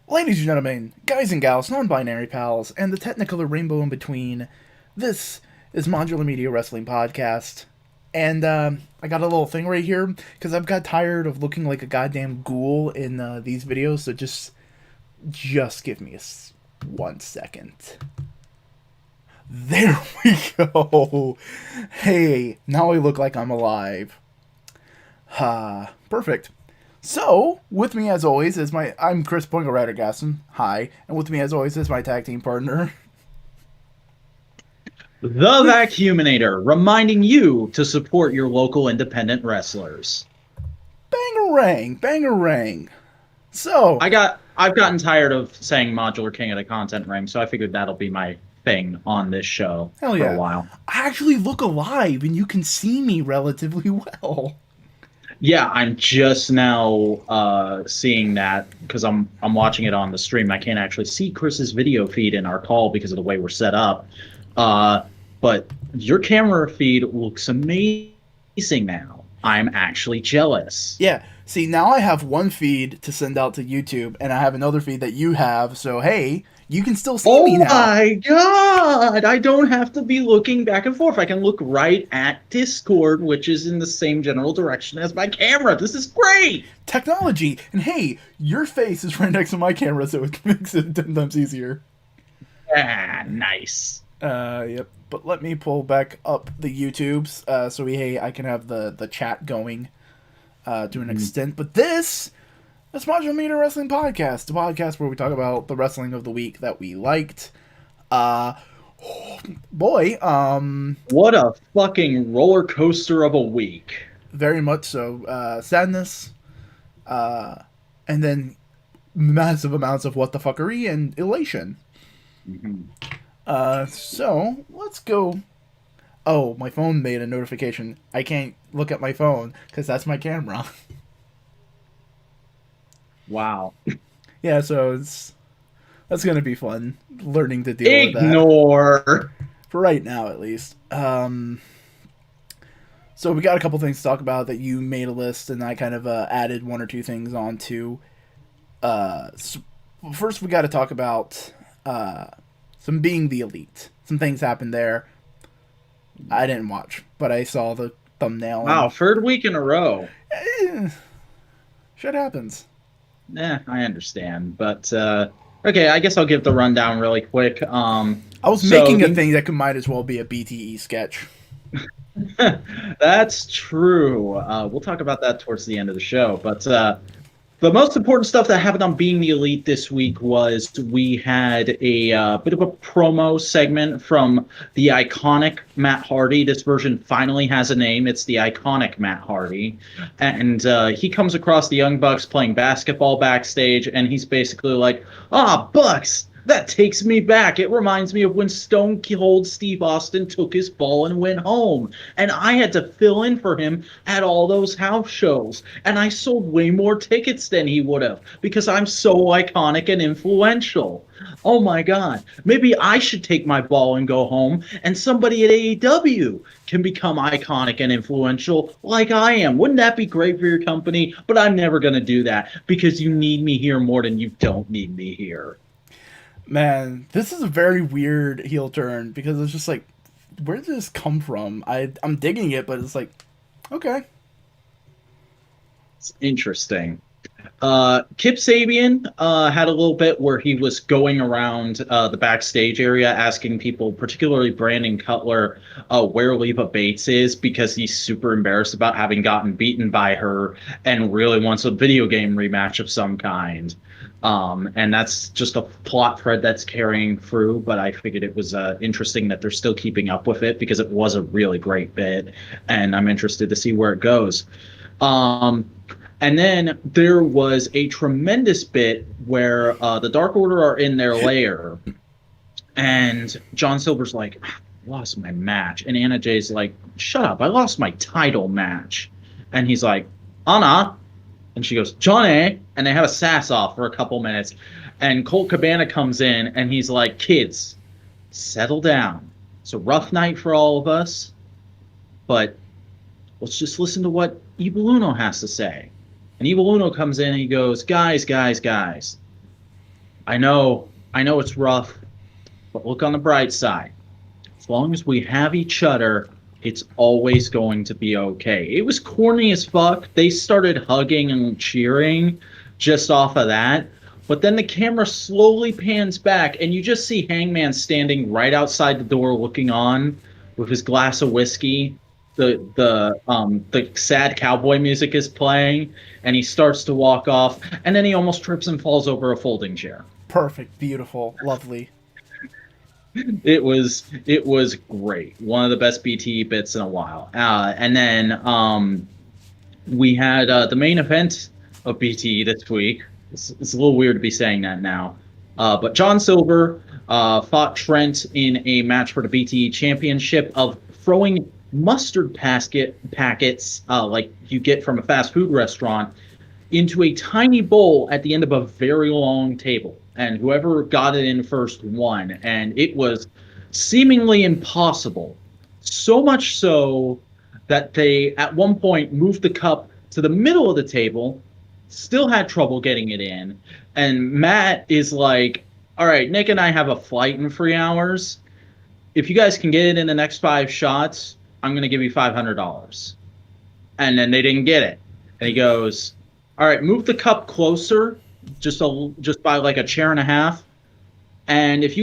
Ladies and gentlemen, guys and gals, non-binary pals, and the technicolor rainbow in between, this is Modular Media Wrestling Podcast. And I got a little thing right here because I've got tired of looking like a goddamn ghoul in these videos. So just give me 1 second. There we go. Hey, now I look like I'm alive. Ha, perfect. So, with me as always is I'm Chris Boingo and Gaston. Hi, and with me as always is my tag team partner. The Vacuuminator, reminding you to support your local independent wrestlers. Bangarang, bangarang. So, I've gotten tired of saying Modular King of the Content Ring, so I figured that'll be my thing on this show hell for a yeah. while. I actually look alive and you can see me relatively well. Yeah, I'm just now seeing that because I'm watching it on the stream. I can't actually see Chris's video feed in our call because of the way we're set up. But your camera feed looks amazing now. I'm actually jealous. Yeah, see, now I have one feed to send out to YouTube, and I have another feed that you have, so hey, you can still see me Oh now. my god! I don't have to be looking back and forth. I can look right at Discord, which is in the same general direction as my camera. This is great! Technology! And hey, your face is right next to my camera, so it makes it 10 times easier. Ah, nice. Yep. But let me pull back up the YouTubes, so I can have the chat going, to an extent. But this Modular Media Wrestling Podcast, the podcast where we talk about the wrestling of the week that we liked. Oh, boy, What a fucking roller coaster of a week. very much so. Sadness, and then massive amounts of what the fuckery and elation. So let's go. Oh, my phone made a notification. I can't look at my phone because that's my camera. Wow. Yeah, so that's gonna be fun learning to deal with that Ignore. for right now, at least. So we got a couple things to talk about that you made a list, and I kind of added one or two things onto. So first, we got to talk about some being the elite. Some things happened there. I didn't watch, but I saw the thumbnail. Wow, third week in a row. Shit happens. I understand. But okay, I guess I'll give the rundown really quick. I was making a thing that might as well be a BTE sketch. That's true. We'll talk about that towards the end of the show. But the most important stuff that happened on Being the Elite this week was we had a bit of a promo segment from the iconic Matt Hardy. This version finally has a name. It's the iconic Matt Hardy. And he comes across the Young Bucks playing basketball backstage, and he's basically like, Bucks! That takes me back. It reminds me of when Stone Cold Steve Austin took his ball and went home. And I had to fill in for him at all those house shows. And I sold way more tickets than he would have because I'm so iconic and influential. Oh my God. Maybe I should take my ball and go home, and somebody at AEW can become iconic and influential like I am. Wouldn't that be great for your company? But I'm never going to do that because you need me here more than you don't need me here. Man, this is a very weird heel turn because it's just like, where did this come from? I'm digging it, but it's like, okay. It's interesting. Kip Sabian had a little bit where he was going around the backstage area asking people, particularly Brandon Cutler, where Leva Bates is because he's super embarrassed about having gotten beaten by her and really wants a video game rematch of some kind. And that's just a plot thread that's carrying through, but I figured it was interesting that they're still keeping up with it because it was a really great bit, and I'm interested to see where it goes. And then there was a tremendous bit where the Dark Order are in their lair, and John Silver's like, I lost my match. And Anna Jay's like, shut up, I lost my title match. And he's like, Anna. And she goes, Johnny. And they have a sass off for a couple minutes. And Colt Cabana comes in, and he's like, kids, settle down. It's a rough night for all of us, but let's just listen to what Evil Uno has to say. And Evil Uno comes in and he goes, guys. I know it's rough, but look on the bright side. As long as we have each other, it's always going to be okay. It was corny as fuck. They started hugging and cheering just off of that. But then the camera slowly pans back, and you just see Hangman standing right outside the door looking on with his glass of whiskey. The sad cowboy music is playing, and he starts to walk off, and then he almost trips and falls over a folding chair. Perfect, beautiful, lovely. It was great. One of the best BTE bits in a while. And then we had the main event of BTE this week. It's a little weird to be saying that now. But John Silver fought Trent in a match for the BTE Championship of throwing mustard packets like you get from a fast food restaurant into a tiny bowl at the end of a very long table. And whoever got it in first won. And it was seemingly impossible. So much so that they, at one point, moved the cup to the middle of the table, still had trouble getting it in. And Matt is like, all right, Nick and I have a flight in 3 hours. If you guys can get it in the next 5 shots, I'm going to give you $500. And then they didn't get it. And he goes, all right, move the cup closer, just by like a chair and a half. And if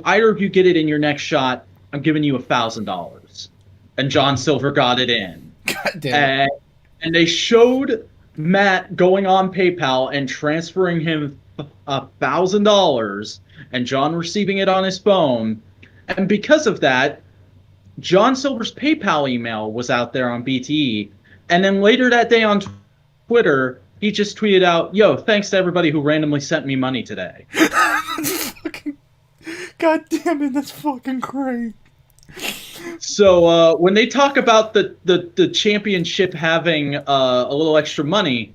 either of you get it in your next shot, I'm giving you $1,000. And John Silver got it in. God damn. And they showed Matt going on PayPal and transferring him $1,000, and John receiving it on his phone. And because of that, John Silver's PayPal email was out there on BTE. And then later that day on Twitter, he just tweeted out, yo, thanks to everybody who randomly sent me money today. God damn it, that's fucking great. So when they talk about the championship having a little extra money,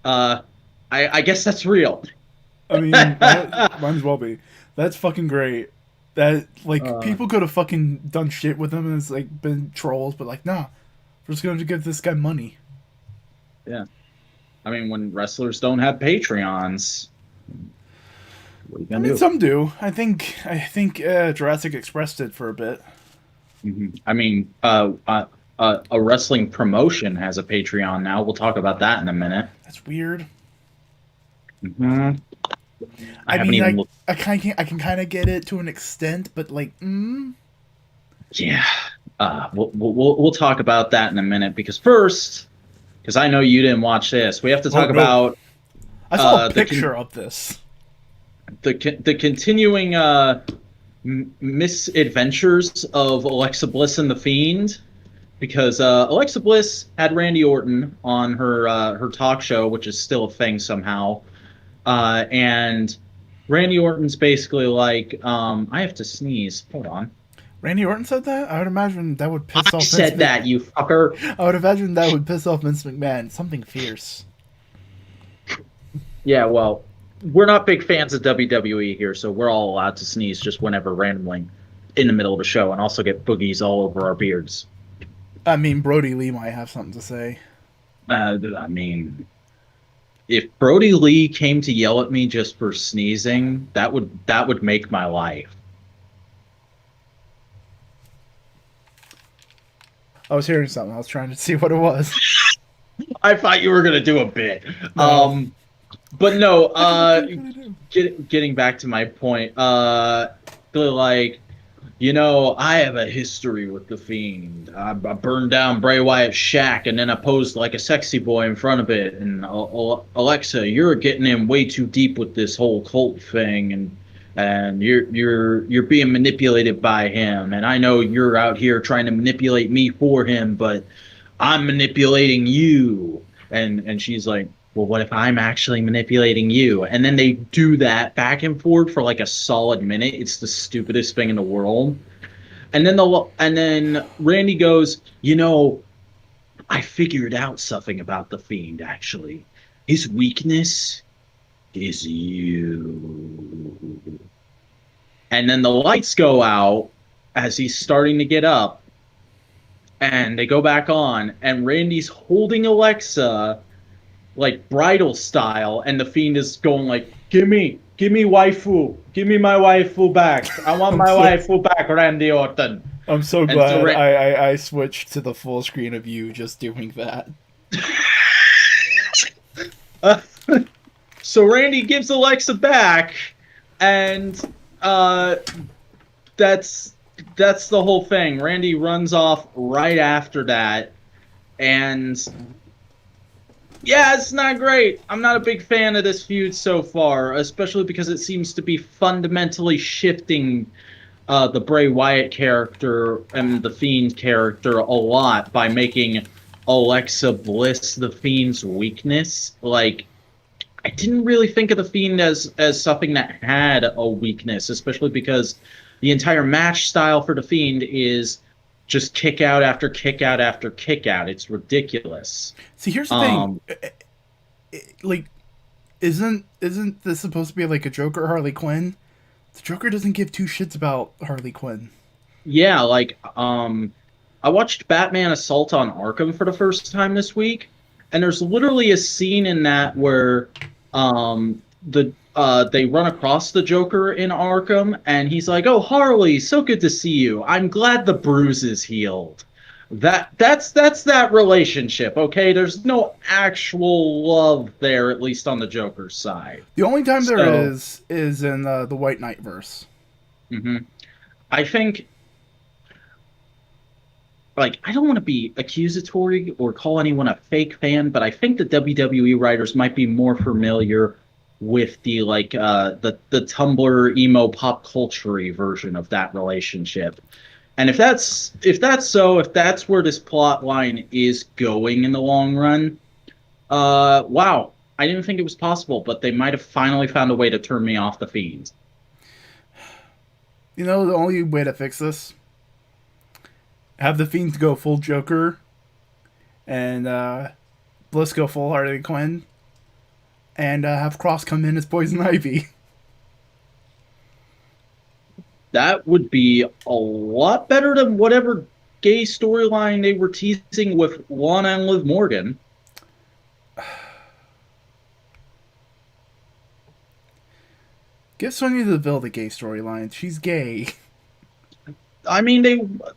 I guess that's real. I mean, might as well be. That's fucking great. That, like, people could have fucking done shit with him and it's, like, been trolls, but, like, nah. We're just going to give this guy money. Yeah. I mean, when wrestlers don't have Patreons, what are you gonna do? Some do. I think Jurassic Express did for a bit. Mm-hmm. I mean, a wrestling promotion has a Patreon now. We'll talk about that in a minute. That's weird. Mm-hmm. I mean, I can kind of get it to an extent, but like, yeah. We'll talk about that in a minute because I know you didn't watch this. We have to talk about. I saw a picture of this. The continuing misadventures of Alexa Bliss and the Fiend, because Alexa Bliss had Randy Orton on her talk show, which is still a thing somehow. And Randy Orton's basically like, I have to sneeze. Hold on. Randy Orton said that? I would imagine that would piss off Vince McMahon. I said that, you fucker. I would imagine that would piss off Vince McMahon. Something fierce. Yeah, well, we're not big fans of WWE here, so we're all allowed to sneeze just whenever randomly in the middle of the show and also get boogies all over our beards. I mean, Brody Lee might have something to say. I mean, if Brody Lee came to yell at me just for sneezing, that would make my life. I was hearing something. I was trying to see what it was. I thought you were gonna do a bit. No. But no, getting back to my point, like, you know, I have a history with the Fiend. I burned down Bray Wyatt's shack and then I posed like a sexy boy in front of it. And Alexa, you're getting in way too deep with this whole cult thing, and you're being manipulated by him. And I know you're out here trying to manipulate me for him, but I'm manipulating you. And she's like, well, what if I'm actually manipulating you? And then they do that back and forth for like a solid minute. It's the stupidest thing in the world. And then Randy goes, you know, I figured out something about the Fiend, actually. His weakness is you. And then the lights go out as he's starting to get up. And they go back on. And Randy's holding Alexa like bridal style, and the Fiend is going like, give me waifu, give me my waifu back. I want I'm my so waifu back, Randy Orton. I'm so And so glad I switched to the full screen of you just doing that. uh, so Randy gives Alexa back, and uh, that's that's the whole thing. Randy runs off right after that, and yeah, it's not great. I'm not a big fan of this feud so far, especially because it seems to be fundamentally shifting the Bray Wyatt character and the Fiend character a lot by making Alexa Bliss the Fiend's weakness. Like, I didn't really think of the Fiend as something that had a weakness, especially because the entire match style for the Fiend is just kick out after kick out after kick out. It's ridiculous. See, here's the thing. Um, Like, isn't this supposed to be like a Joker Harley Quinn? The Joker doesn't give two shits about Harley Quinn. yeah, like I watched Batman Assault on Arkham for the first time this week, and there's literally a scene in that where they run across the Joker in Arkham, and he's like, "Oh, Harley, so good to see you. I'm glad the bruise is healed." That's that relationship, okay? There's no actual love there, at least on the Joker's side. The only time there So, is in the White Knight verse. mhm. I think, like, I don't want to be accusatory or call anyone a fake fan, but I think the WWE writers might be more familiar with the the Tumblr emo pop culture version of that relationship. And if that's where this plot line is going in the long run, wow, I didn't think it was possible, but they might have finally found a way to turn me off the Fiend. You know, the only way to fix this, have the Fiend go full Joker, and Bliss go full Harley Quinn, and have Cross come in as Poison Ivy. That would be a lot better than whatever gay storyline they were teasing with Lana and Liv Morgan. Give Sonya Deville the gay storyline. She's gay. I mean,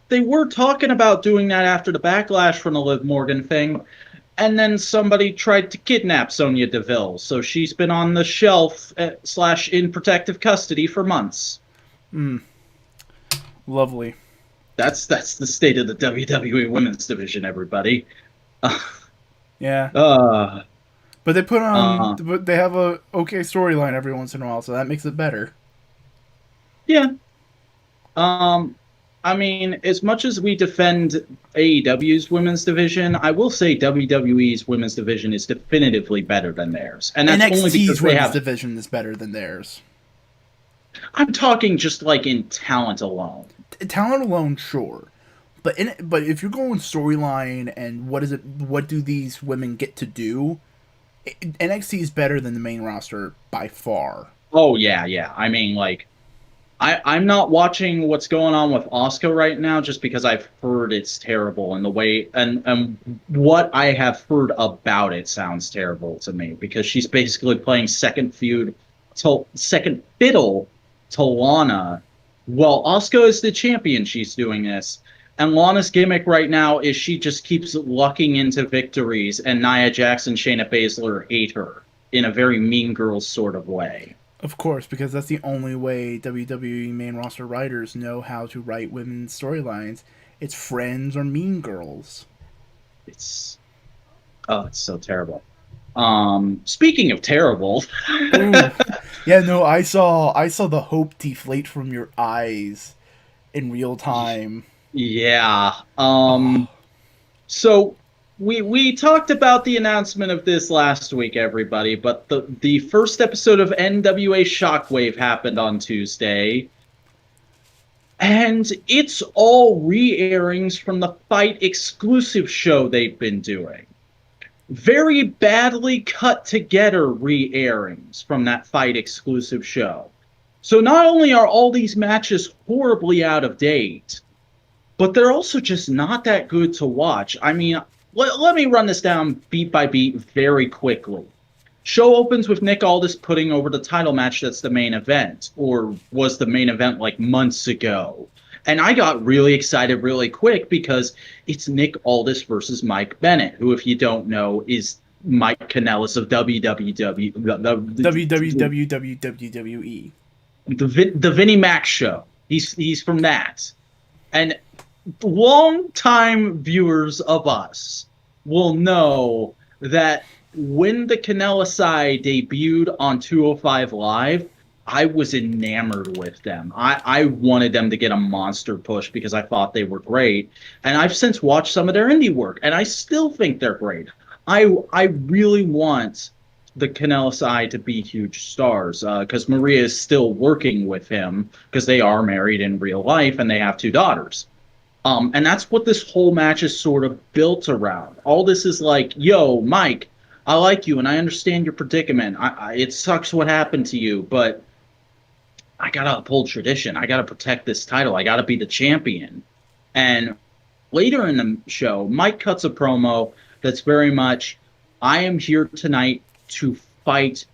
they were talking about doing that after the backlash from the Liv Morgan thing, and then somebody tried to kidnap Sonya Deville, so she's been on the shelf slash in protective custody for months. Lovely. That's the state of the WWE Women's Division, everybody. Yeah. Uh, But they put on, uh, but they have a okay storyline every once in a while, so that makes it better. yeah. I mean, as much as we defend AEW's women's division, I will say WWE's women's division is definitively better than theirs, and that's only because NXT's they women's have. division is better than theirs. I'm talking just like in talent alone. Talent alone, sure, but if you're going storyline and what do these women get to do? NXT is better than the main roster by far. Oh yeah, yeah. I mean, like, I'm not watching what's going on with Asuka right now just because I've heard it's terrible, and the way and what I have heard about it sounds terrible to me because she's basically playing second fiddle to Lana. Well, Asuka is the champion. She's doing this. And Lana's gimmick right now is she just keeps lucking into victories, and Nia Jax and Shayna Baszler hate her in a very Mean Girls sort of way. Of course, because that's the only way WWE main roster writers know how to write women's storylines. It's Friends or Mean Girls. It's it's so terrible. Speaking of terrible, Ooh. Yeah, no, I saw the hope deflate from your eyes in real time. yeah. Oh, So we talked about the announcement of this last week, everybody, but the first episode of NWA Shockwave happened on Tuesday. And it's all re-airings from the Fight exclusive show they've been doing. Very badly cut together re-airings from that Fight exclusive show. So not only are all these matches horribly out of date, but they're also just not that good to watch. I mean, let me run this down beat by beat very quickly. Show opens with Nick Aldis putting over the title match that's the main event, or was the main event like months ago. And I got really excited really quick because it's Nick Aldis versus Mike Bennett, who, if you don't know, is Mike Kanellis of WWW, WWWWWE. the Vinnie Mac show. He's from that. And long-time viewers of us will know that when the Canella side debuted on 205 Live, I was enamored with them. I wanted them to get a monster push because I thought they were great. And I've since watched some of their indie work, and I still think they're great. I really want the Canella side to be huge stars because Maria is still working with him because they are married in real life and they have 2 daughters. And that's what this whole match is sort of built around. All this is like, yo, Mike, I like you and I understand your predicament. It sucks what happened to you, but I gotta uphold tradition. I gotta protect this title. I gotta be the champion. And later in the show, Mike cuts a promo that's very much, I am here tonight to fight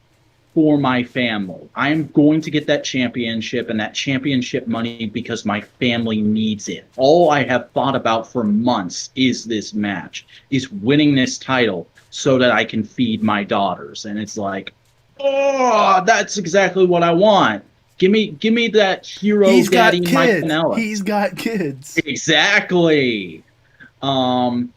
for my family. I am going to get that championship and that championship money because my family needs it. All I have thought about for months is this match, is winning this title so that I can feed my daughters. And it's like, oh, that's exactly what I want. Give me that hero daddy Mike Kanellis. He's got kids. Exactly. But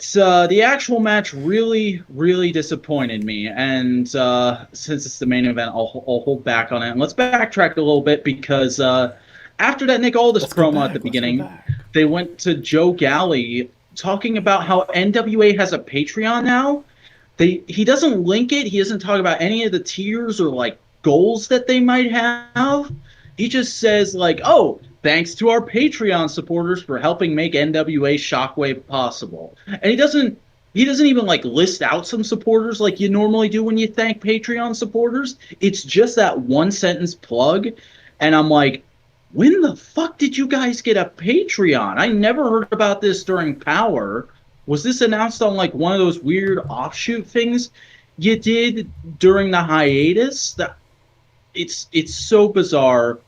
the actual match really, really disappointed me. And since it's the main event, I'll hold back on it. And let's backtrack a little bit because after that Nick Aldis promo at the beginning, they went to Joe Galley talking about how NWA has a Patreon now. He doesn't link it. He doesn't talk about any of the tiers or like goals that they might have. He just says like, oh, thanks to our Patreon supporters for helping make NWA Shockwave possible. And he doesn't even like list out some supporters like you normally do when you thank Patreon supporters. It's just that one sentence plug. And I'm like, when the fuck did you guys get a Patreon? I never heard about this during Power. Was this announced on like one of those weird offshoot things you did during the hiatus? It's so bizarre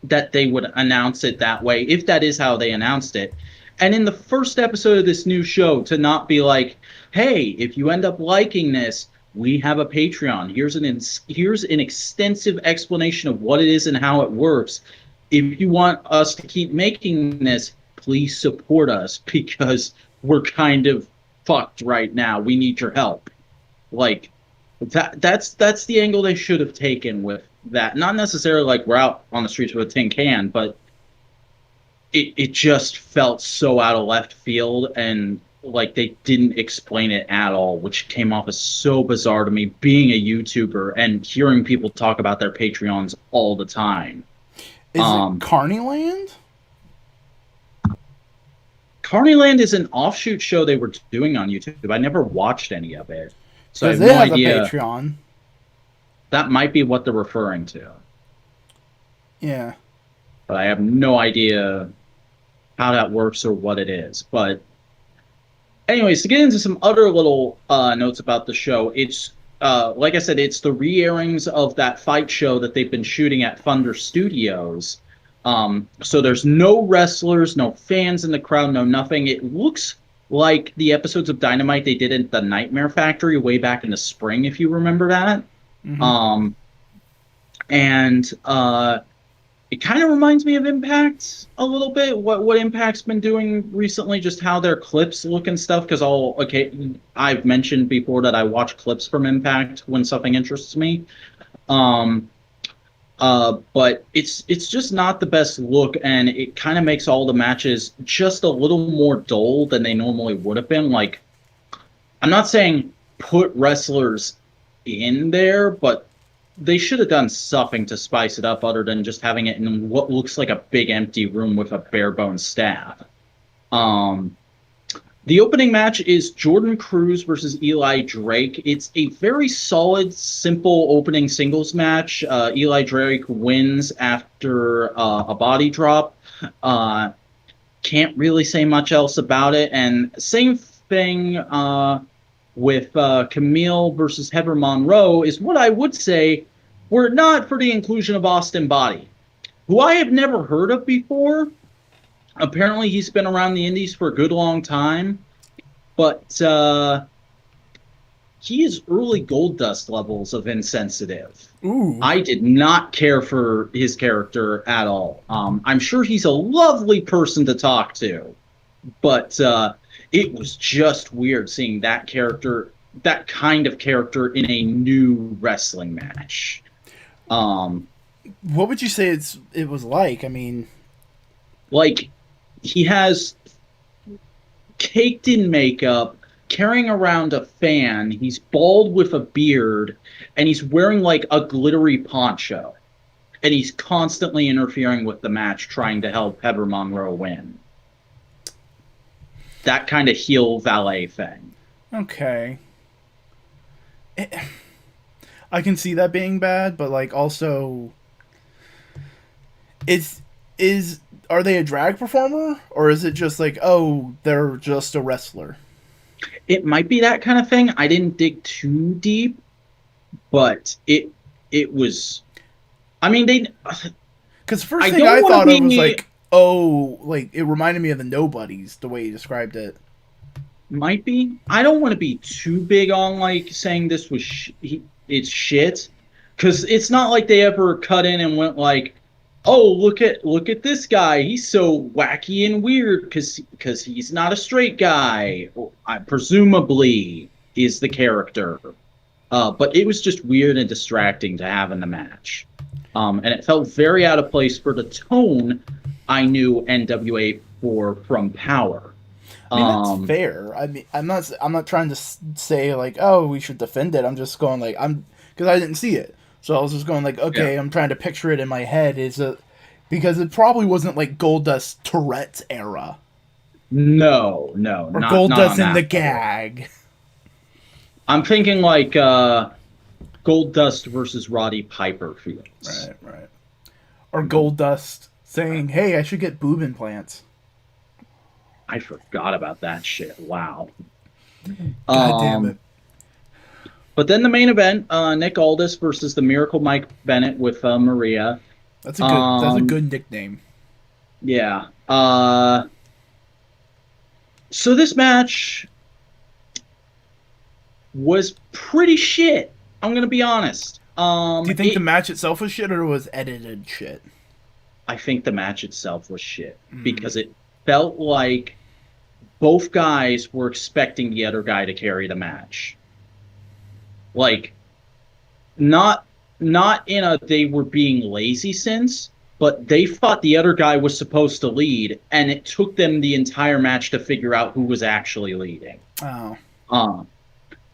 that they would announce it that way, if that is how they announced it. And in the first episode of this new show, to not be like, hey, if you end up liking this, we have a Patreon. Here's an extensive explanation of what it is and how it works. If you want us to keep making this, please support us because we're kind of fucked right now. We need your help. Like, that's the angle they should have taken with that. Not necessarily like we're out on the streets with a tin can, but it just felt so out of left field and like they didn't explain it at all, which came off as so bizarre to me being a YouTuber and hearing people talk about their Patreons all the time. Is it Carneyland? Carneyland is an offshoot show they were doing on YouTube. I never watched any of it. So I have no idea. A Patreon. That might be what they're referring to. Yeah. But I have no idea how that works or what it is. But anyways, to get into some other little notes about the show, it's like I said, it's the re-airings of that fight show that they've been shooting at Thunder Studios. So there's no wrestlers, no fans in the crowd, no nothing. It looks like the episodes of Dynamite they did at the Nightmare Factory way back in the spring, if you remember that. Mm-hmm. It kind of reminds me of Impact a little bit. What Impact's been doing recently, just how their clips look and stuff. Because I've mentioned before that I watch clips from Impact when something interests me. But it's just not the best look, and it kind of makes all the matches just a little more dull than they normally would have been. Like, I'm not saying put wrestlers in there, but they should have done something to spice it up other than just having it in what looks like a big empty room with a bare bones staff. The opening match is Jordan Cruz versus Eli Drake. It's a very solid, simple opening singles match. Eli Drake wins after a body drop. Can't really say much else about it. And same thing with Camille versus Heather Monroe is what I would say were it not for the inclusion of Austin Body, who I have never heard of before. Apparently, he's been around the Indies for a good long time, but he is early Goldust levels of insensitive. Ooh. I did not care for his character at all. I'm sure he's a lovely person to talk to, but it was just weird seeing that character, that kind of character, in a new wrestling match. What would you say it was like? I mean, Like, he has caked in makeup, carrying around a fan. He's bald with a beard, and he's wearing like a glittery poncho. And he's constantly interfering with the match, trying to help Heather Monroe win. That kind of heel valet thing. okay. I can see that being bad, but like also, is are they a drag performer, or is it just like, oh, they're just a wrestler? It might be that kind of thing. I didn't dig too deep, but it was. I mean, they. Because the first I thing don't I want to thought of was be. like, oh, like it reminded me of the Nobodies the way you described it. Might be. I don't want to be too big on like saying this was it's shit, because it's not like they ever cut in and went like, oh, look at this guy, he's so wacky and weird because he's not a straight guy. I presumably is the character, but it was just weird and distracting to have in the match, and it felt very out of place for the tone I knew NWA for from Power. I mean, that's fair. I mean, I'm not trying to say like, oh, we should defend it. I'm just going like, because I didn't see it, so I was just going like, okay, Yeah. I'm trying to picture it in my head. Because it probably wasn't like Goldust Tourette's era No, or not Goldust on in the that level. gag. I'm thinking like Gold Dust versus Roddy Piper feels. Right. Or Goldust saying, "Hey, I should get boob implants." I forgot about that shit. Wow. God damn it. But then the main event, Nick Aldis versus the Miracle Mike Bennett with Maria. That's a good nickname. Yeah. So this match was pretty shit. I'm gonna be honest. Do you think the match itself was shit or was edited shit? I think the match itself was shit because it felt like both guys were expecting the other guy to carry the match. Like, not in a they were being lazy sense, but they thought the other guy was supposed to lead, and it took them the entire match to figure out who was actually leading. Oh.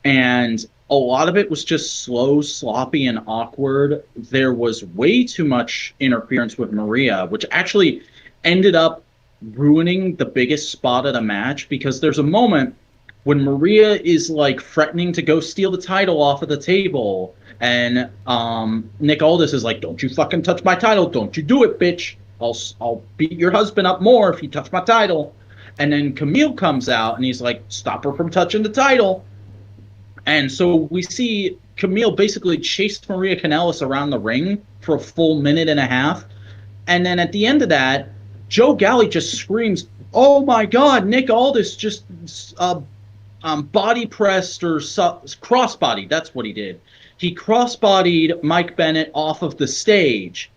And a lot of it was just slow, sloppy, and awkward. There was way too much interference with Maria, which actually ended up ruining the biggest spot of the match, because there's a moment when Maria is like threatening to go steal the title off of the table, and Nick Aldis is like, "Don't you fucking touch my title! Don't you do it, bitch! I'll beat your husband up more if you touch my title." And then Camille comes out and he's like, "Stop her from touching the title." And so we see Camille basically chase Maria Kanellis around the ring for a full minute and a half. And then at the end of that, Joe Galli just screams, "Oh my God, Nick Aldis just body pressed or crossbodied." That's what he did. He crossbodied Mike Bennett off of the stage.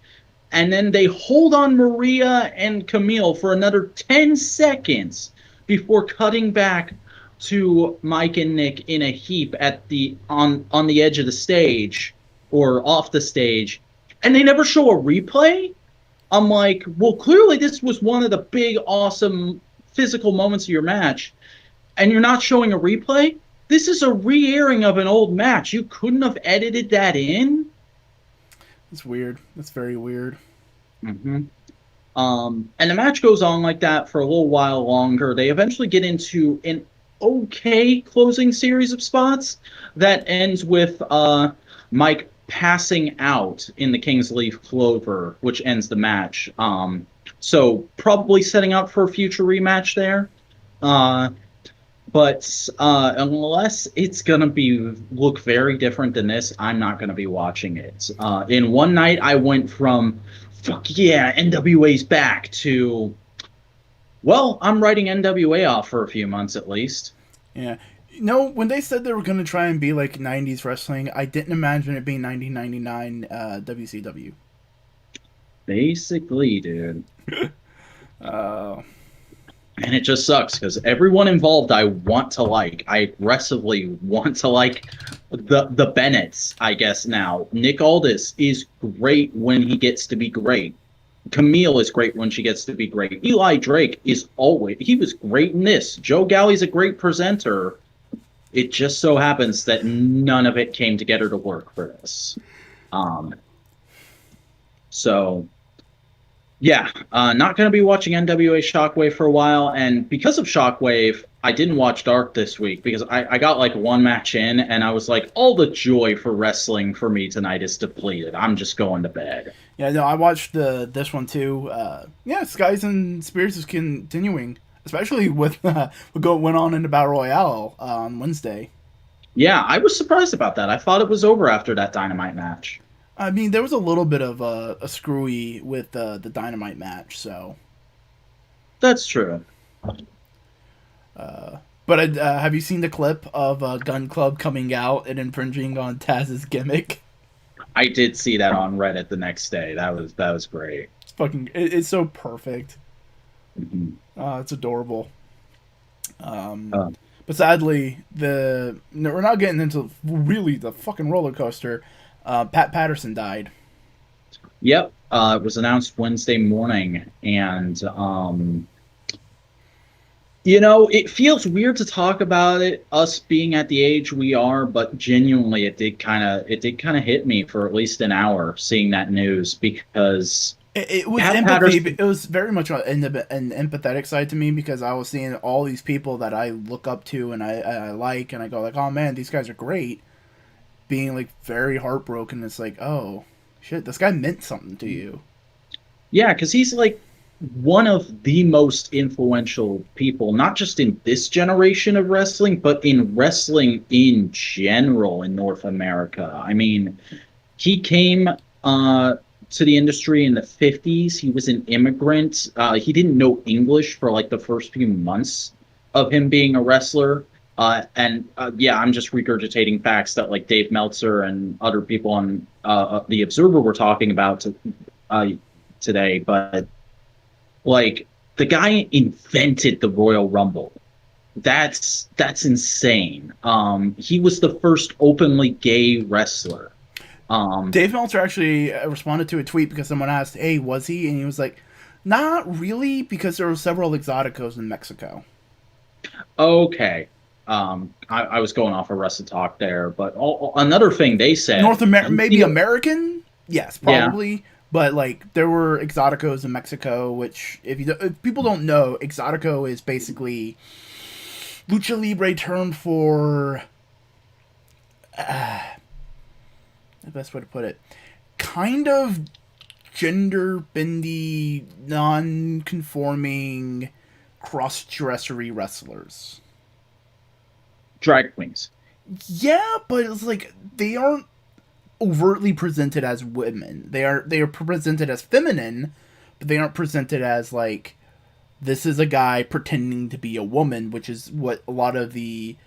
And then they hold on Maria and Camille for another 10 seconds before cutting back to Mike and Nick in a heap at the on the edge of the stage or off the stage, and they never show a replay. I'm like, well, clearly this was one of the big, awesome physical moments of your match, and you're not showing a replay. This is a re-airing of an old match. You couldn't have edited that in. It's weird. That's very weird. Mm-hmm. And the match goes on like that for a little while longer. They eventually get into an okay closing series of spots that ends with Mike passing out in the King's Leaf Clover, which ends the match. So probably setting up for a future rematch there. Uh, but unless it's gonna be look very different than this, I'm not gonna be watching it. In one night, I went from "fuck yeah, NWA's back" to well, I'm writing NWA off for a few months at least. Yeah. No, when they said they were going to try and be like 90s wrestling, I didn't imagine it being 1999 WCW. Basically, dude. Uh, And it just sucks because everyone involved I want to like. I aggressively want to like the Bennetts, I guess now. Nick Aldis is great when he gets to be great. Camille is great when she gets to be great. Eli Drake is always he was great in this. Joe Galli's a great presenter. It just so happens that none of it came together to work for this. Um so yeah, not going to be watching NWA Shockwave for a while, and because of Shockwave, I didn't watch Dark this week because I got like one match in, and I was like, all the joy for wrestling for me tonight is depleted. I'm just going to bed. yeah, no, I watched this one too. Yeah, Skies and Spirits is continuing, especially with what went on in the Battle Royale on Wednesday. Yeah, I was surprised about that. I thought it was over after that Dynamite match. I mean, there was a little bit of a screwy with the Dynamite match, so. That's true. But have you seen the clip of Gun Club coming out and infringing on Taz's gimmick? I did see that on Reddit the next day. That was great. It's fucking. It's so perfect. Mm-hmm. It's adorable. But sadly, we're not getting into really the fucking roller coaster. Pat Patterson died. Yep, it was announced Wednesday morning, and it feels weird to talk about it, us being at the age we are, but genuinely, it did kind of hit me for at least an hour seeing that news because It was Pat empathy. Patterson. It was very much an empathetic side to me because I was seeing all these people that I look up to and I like, and I go like, oh man, these guys are great. Being like very heartbroken. It's like, oh shit, this guy meant something to you. Yeah, because he's like one of the most influential people, not just in this generation of wrestling, but in wrestling in general in North America. I mean, he came to the industry in the 50s. He was an immigrant. He didn't know English for like the first few months of him being a wrestler. And yeah, I'm just regurgitating facts that like Dave Meltzer and other people on the Observer were talking about today. But like the guy invented the Royal Rumble. That's insane. He was the first openly gay wrestler. Dave Meltzer actually responded to a tweet because someone asked, "Hey, was he?" And he was like, "Not really, because there were several exoticos in Mexico." Okay. I was going off of Wrestle Talk there, but another thing they said, North America, and, maybe American, yes, yeah, probably. But like there were exoticos in Mexico, which if people don't know, exotico is basically lucha libre term for the best way to put it, kind of gender bendy, non-conforming, cross-dressery wrestlers. drag queens. Yeah, but it's like they aren't overtly presented as women. They are presented as feminine, but they aren't presented as like this is a guy pretending to be a woman, which is what a lot of the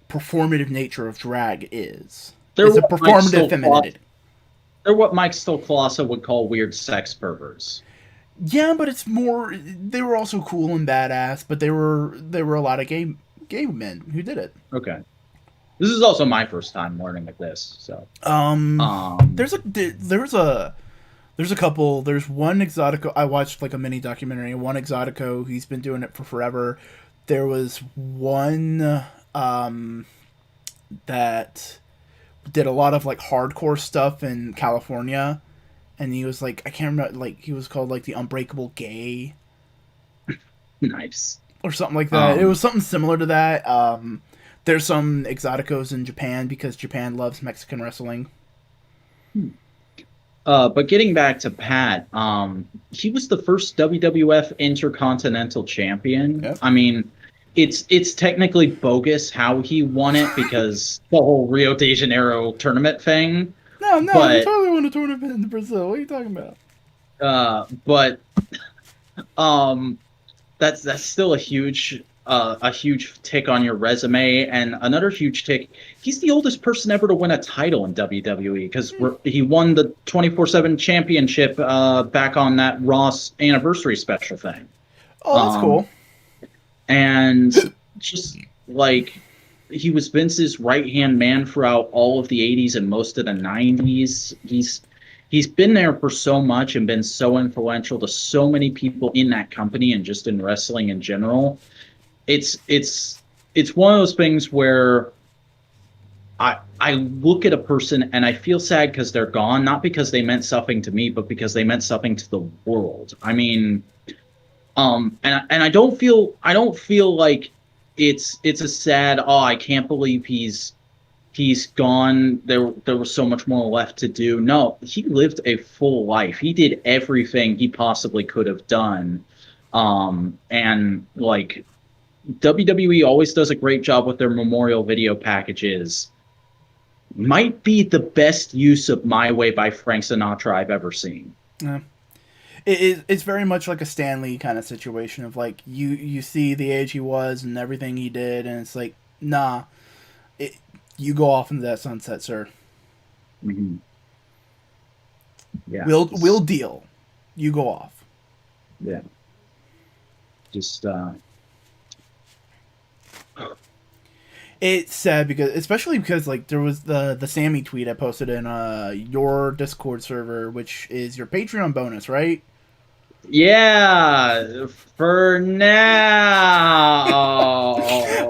performative nature of drag is. They're It's a what Mike performative Stokely, femininity. they're what Mike Stokely would call weird sex perverts. Yeah, but it's more. They were also cool and badass, but there were a lot of gay men who did it. Okay. This is also my first time learning of this, so There's a couple. There's one Exotico. I watched like a mini documentary. One Exotico. He's been doing it for forever. There was one that did a lot of like hardcore stuff in California, and he was like I can't remember. Like he was called like the Unbreakable Gay nice. or something like that. It Um, was something similar to that. There's some Exoticos in Japan because Japan loves Mexican wrestling. But getting back to Pat, he was the first WWF Intercontinental Champion. Yep. I mean, it's technically bogus how he won it because the whole Rio de Janeiro tournament thing. No, he But totally won a tournament in Brazil. What are you talking about? but um, that's still a huge tick on your resume, and another huge tick. He's the oldest person ever to win a title in WWE because he won the 24/7 championship back on that Ross anniversary special thing. Oh, that's Um, cool. and just like he was Vince's right hand man throughout all of the 80s and most of the 90s. He's been there for so much and been so influential to so many people in that company and just in wrestling in general. It's one of those things where I look at a person and I feel sad because they're gone, not because they meant something to me, but because they meant something to the world. I mean, and I don't feel like it's a sad, oh, I can't believe he's gone. There was so much more left to do. No, he lived a full life. He did everything he possibly could have done. And like WWE always does a great job with their memorial video packages. Might be the best use of My Way by Frank Sinatra I've ever seen. Yeah. It's very much like a Stanley kind of situation of like you see the age he was and everything he did, and it's like, nah, you go off into that sunset, sir. Mm-hmm. Yeah, We'll deal. You go off. yeah, just It's sad because, especially because, like, there was the Sammy tweet I posted in your Discord server, which is your Patreon bonus, right? yeah. For I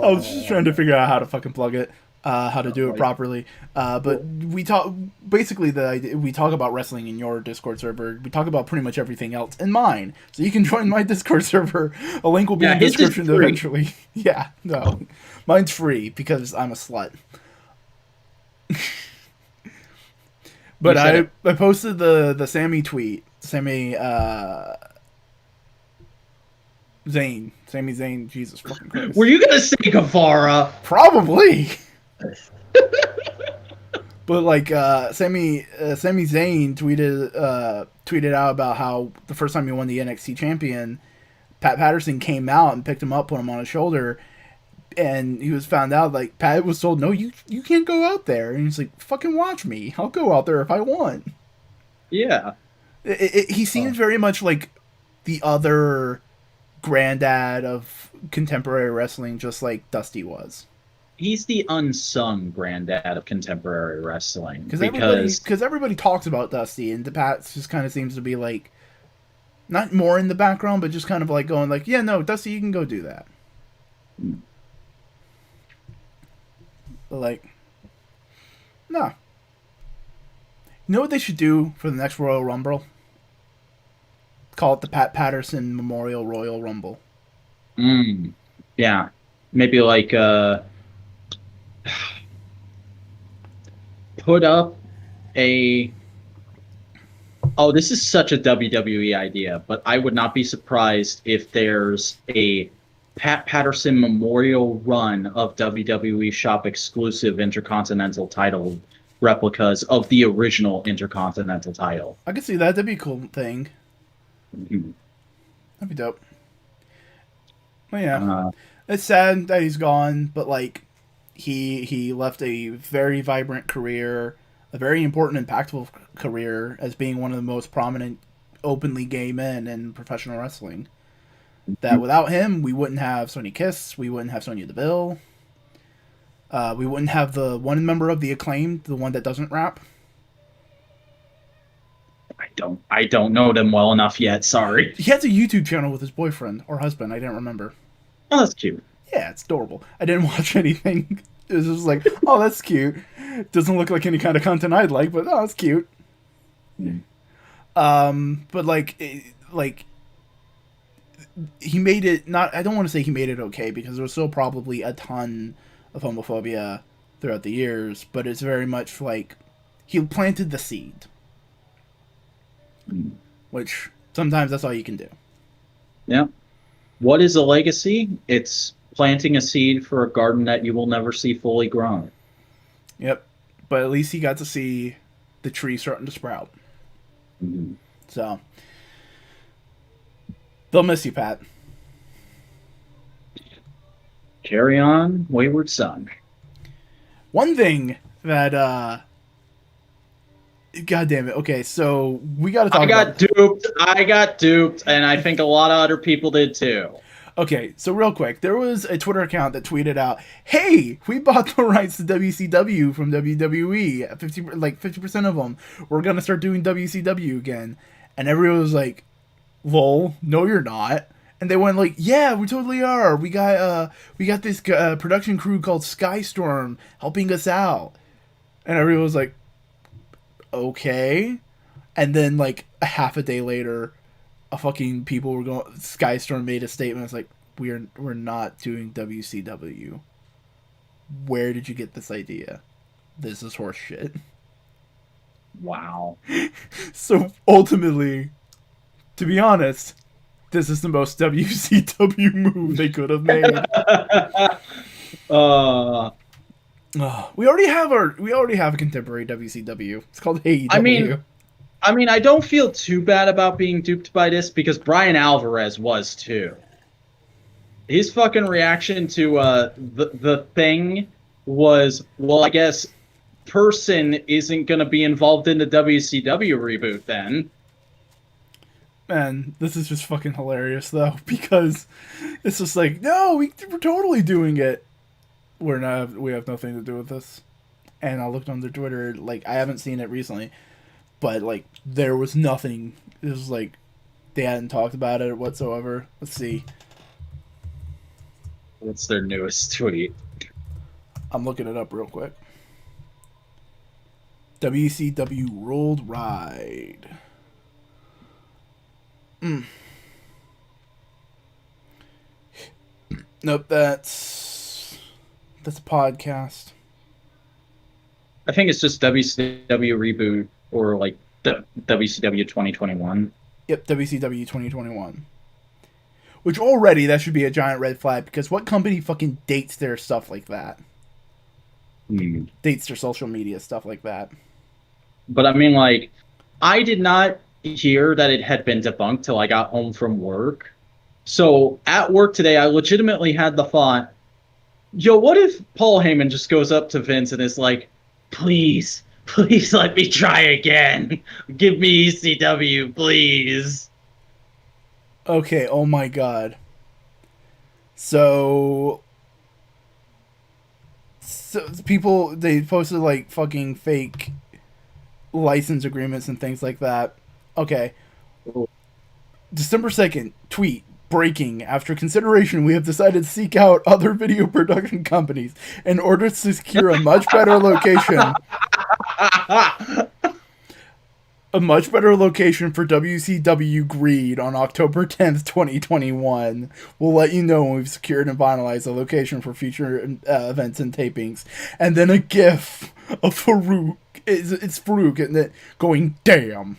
was just trying to now, figure out how to fucking plug it, how to do it properly. But we talk basically we talk about wrestling in your Discord server. We talk about pretty much everything else in mine. So you can join my Discord server. A link will be in the his is description free. eventually. Yeah, no, mine's free because I'm a slut. But I posted the Sammy tweet. Sammy Zayn, Jesus fucking Christ. Were you gonna say Guevara? Probably. But like Sami Zayn tweeted out about how the first time he won the NXT champion, Pat Patterson came out and picked him up, put him on his shoulder, and he was found out, like, Pat was told, no, you can't go out there, and he's like, fucking watch me, I'll go out there if I want. Yeah. He seems very much like the other granddad of contemporary wrestling, just like Dusty was. He's the unsung granddad of contemporary wrestling Because everybody talks about Dusty, and the Pat just kind of seems to be like, not more in the background, but just kind of like going like, yeah, no, Dusty, you can go do that. But like, no. You know what they should do for the next Royal Rumble? Call it the Pat Patterson Memorial Royal Rumble. Yeah, maybe like put up a. Oh, this is such a WWE idea, but I would not be surprised if there's a Pat Patterson Memorial run of WWE Shop exclusive Intercontinental title replicas of the original Intercontinental title. I could see that. That'd be a cool thing. Mhm. That'd be dope. Well, yeah. It's sad that he's gone, but like, he left a very vibrant career, a very important, impactful career as being one of the most prominent openly gay men in professional wrestling. That without him, we wouldn't have Sonya Kiss, we wouldn't have Sonya Deville, we wouldn't have the one member of the Acclaimed, the one that doesn't rap. I don't know them well enough yet. Sorry. He has a YouTube channel with his boyfriend or husband. I didn't remember. Oh, that's cute. Yeah, it's adorable. I didn't watch anything. It was just like, oh, that's cute. Doesn't look like any kind of content I'd like, but oh, it's cute. But like he made it not. I don't want to say he made it okay because there was still probably a ton of homophobia throughout the years, but it's very much like he planted the seed. which sometimes that's all you can do. Yeah. What is a legacy? It's planting a seed for a garden that you will never see fully grown. Yep. But at least he got to see the tree starting to sprout. Mm-hmm. So they'll miss you, Pat. Carry on, wayward son. One thing that God damn it. Okay, so we got to talk about... I got duped, and I think a lot of other people did too. Okay, so real quick, there was a Twitter account that tweeted out, "Hey, we bought the rights to WCW from WWE. 50% of them. We're gonna start doing WCW again." And everyone was like, "Lol, no, you're not." And they went like, "Yeah, we totally are. We got this production crew called Skystorm helping us out." And everyone was like, "Okay." And then like a half a day later, people were going. Skystorm made a statement. It's like, we're not doing WCW. Where did you get this idea? This is horse shit. Wow. So ultimately, to be honest, this is the most WCW move they could have made. We already have a contemporary WCW. It's called AEW. I mean, I don't feel too bad about being duped by this because Brian Alvarez was too. His fucking reaction to the thing was, well, I guess person isn't going to be involved in the WCW reboot then. Man, this is just fucking hilarious though, because it's just like, no, we're totally doing it. We have nothing to do with this. And I looked on their Twitter, like, I haven't seen it recently, but like there was nothing. It was like they hadn't talked about it whatsoever. Let's see. What's their newest tweet? I'm looking it up real quick. WCW World Ride. Nope, that's a podcast. I think it's just WCW reboot or like the WCW 2021. Yep, WCW 2021. Which already, that should be a giant red flag, because what company fucking dates their stuff like that? Dates their social media stuff like that. But I mean, like, I did not hear that it had been debunked till I got home from work. So at work today, I legitimately had the thought, yo, what if Paul Heyman just goes up to Vince and is like, please let me try again. Give me ECW, please. Okay, oh my god. So people, they posted like fucking fake license agreements and things like that. Okay. December 2nd, tweet. Breaking. After consideration, we have decided to seek out other video production companies in order to secure a much better location. A much better location for WCW Greed on October 10th, 2021. We'll let you know when we've secured and finalized a location for future events and tapings. And then a gif of Farouk. It's Farouk, isn't it? Going, damn.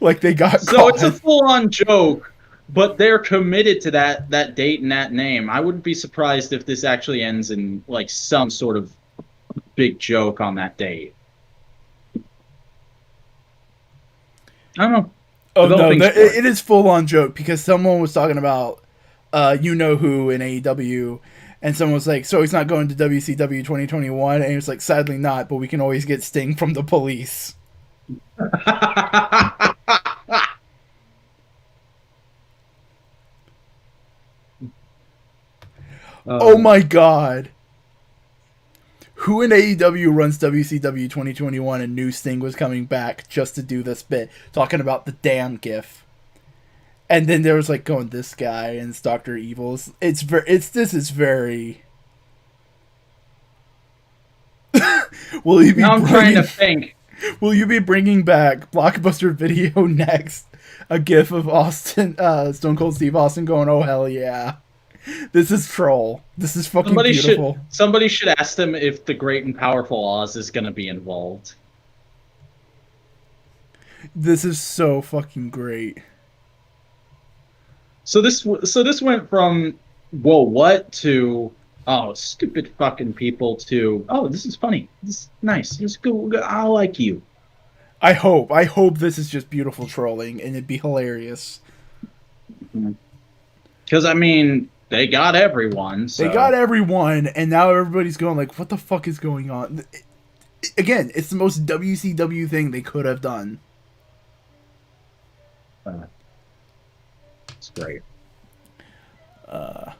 Like they got so caught. It's a full-on joke, but they're committed to that date and that name. I wouldn't be surprised if this actually ends in like some sort of big joke on that date. I don't know. Oh no, it is full-on joke, because someone was talking about you know who in AEW, and someone was like, so he's not going to WCW 2021, and he was like, sadly not, but we can always get Sting from the Police. Oh my god. Who in AEW runs WCW 2021 and knew Sting was coming back just to do this bit, talking about the damn gif? And then there was like going, this guy, and it's Dr. Evil. This is very... Will you be now I'm trying to think. Will you be bringing back Blockbuster Video next? A gif of Austin, Stone Cold Steve Austin going, oh hell yeah. This is troll. This is fucking beautiful. Somebody should ask them if the Great and Powerful Oz is going to be involved. This is so fucking great. So this went from whoa what to oh stupid fucking people to oh this is funny. This is nice. This is good. I like you. I hope this is just beautiful trolling and it'd be hilarious. Because I mean they got everyone. They got So everyone, and now everybody's going like, "What the fuck is going on?" Again, it's the most WCW thing they could have done. uh, it's great. But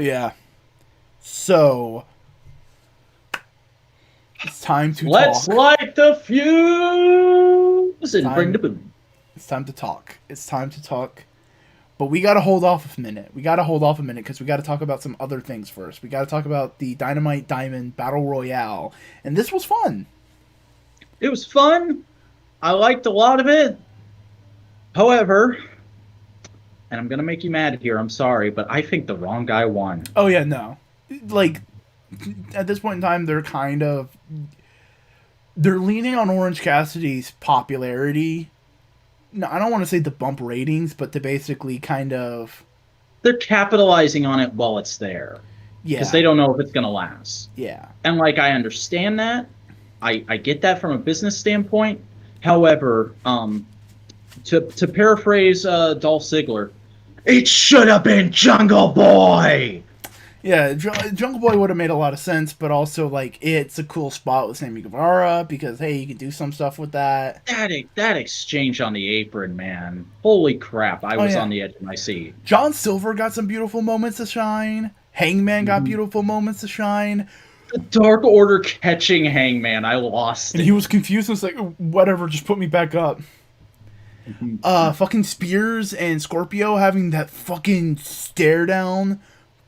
yeah, so it's time to Let's talk. light the fuse and bring Time. the boom. It's time to talk. It's time to talk. But we gotta hold off a minute. We gotta hold off a minute because we gotta talk about some other things first. We gotta talk about the Dynamite Diamond Battle Royale, and this was fun. It was fun. I liked a lot of it. However, and I'm gonna make you mad here. I'm sorry, but I think the wrong guy won. Oh yeah, no, like at this point in time, they're leaning on Orange Cassidy's popularity. No, I don't want to say to bump ratings, but to basically kind of They're capitalizing on it while it's there because yeah, they don't know if it's gonna last. yeah. And like I understand that, I get that from a business standpoint. However, to paraphrase Dolph Ziggler, it should have been Jungle Boy. Yeah, Jungle Boy would have made a lot of sense, but also like it's a cool spot with Sammy Guevara because hey, you can do some stuff with that. That exchange on the apron, man. Holy crap! I Oh was yeah, on the edge of my seat. John Silver got some beautiful moments to shine. Hangman got Mhm. beautiful moments to shine, The Dark Order catching Hangman, I lost and it. he was confused. And was like, whatever, just put me back up. Fucking Spears and Scorpio having that fucking stare down.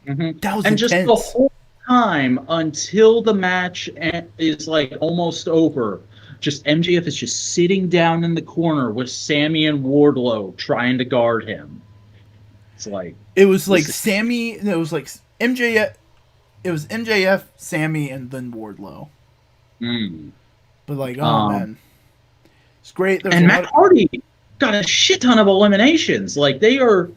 Mhm. That was And just the intense. whole time until the match is like almost over, just MJF is just sitting down in the corner with Sammy and Wardlow trying to guard him. It's like It was like this is Sammy. It was like MJF. It was MJF, Sammy, and then Wardlow. mm. But like, oh um man, it's great. There's a and Matt lot. Hardy got a shit ton of eliminations. Like they are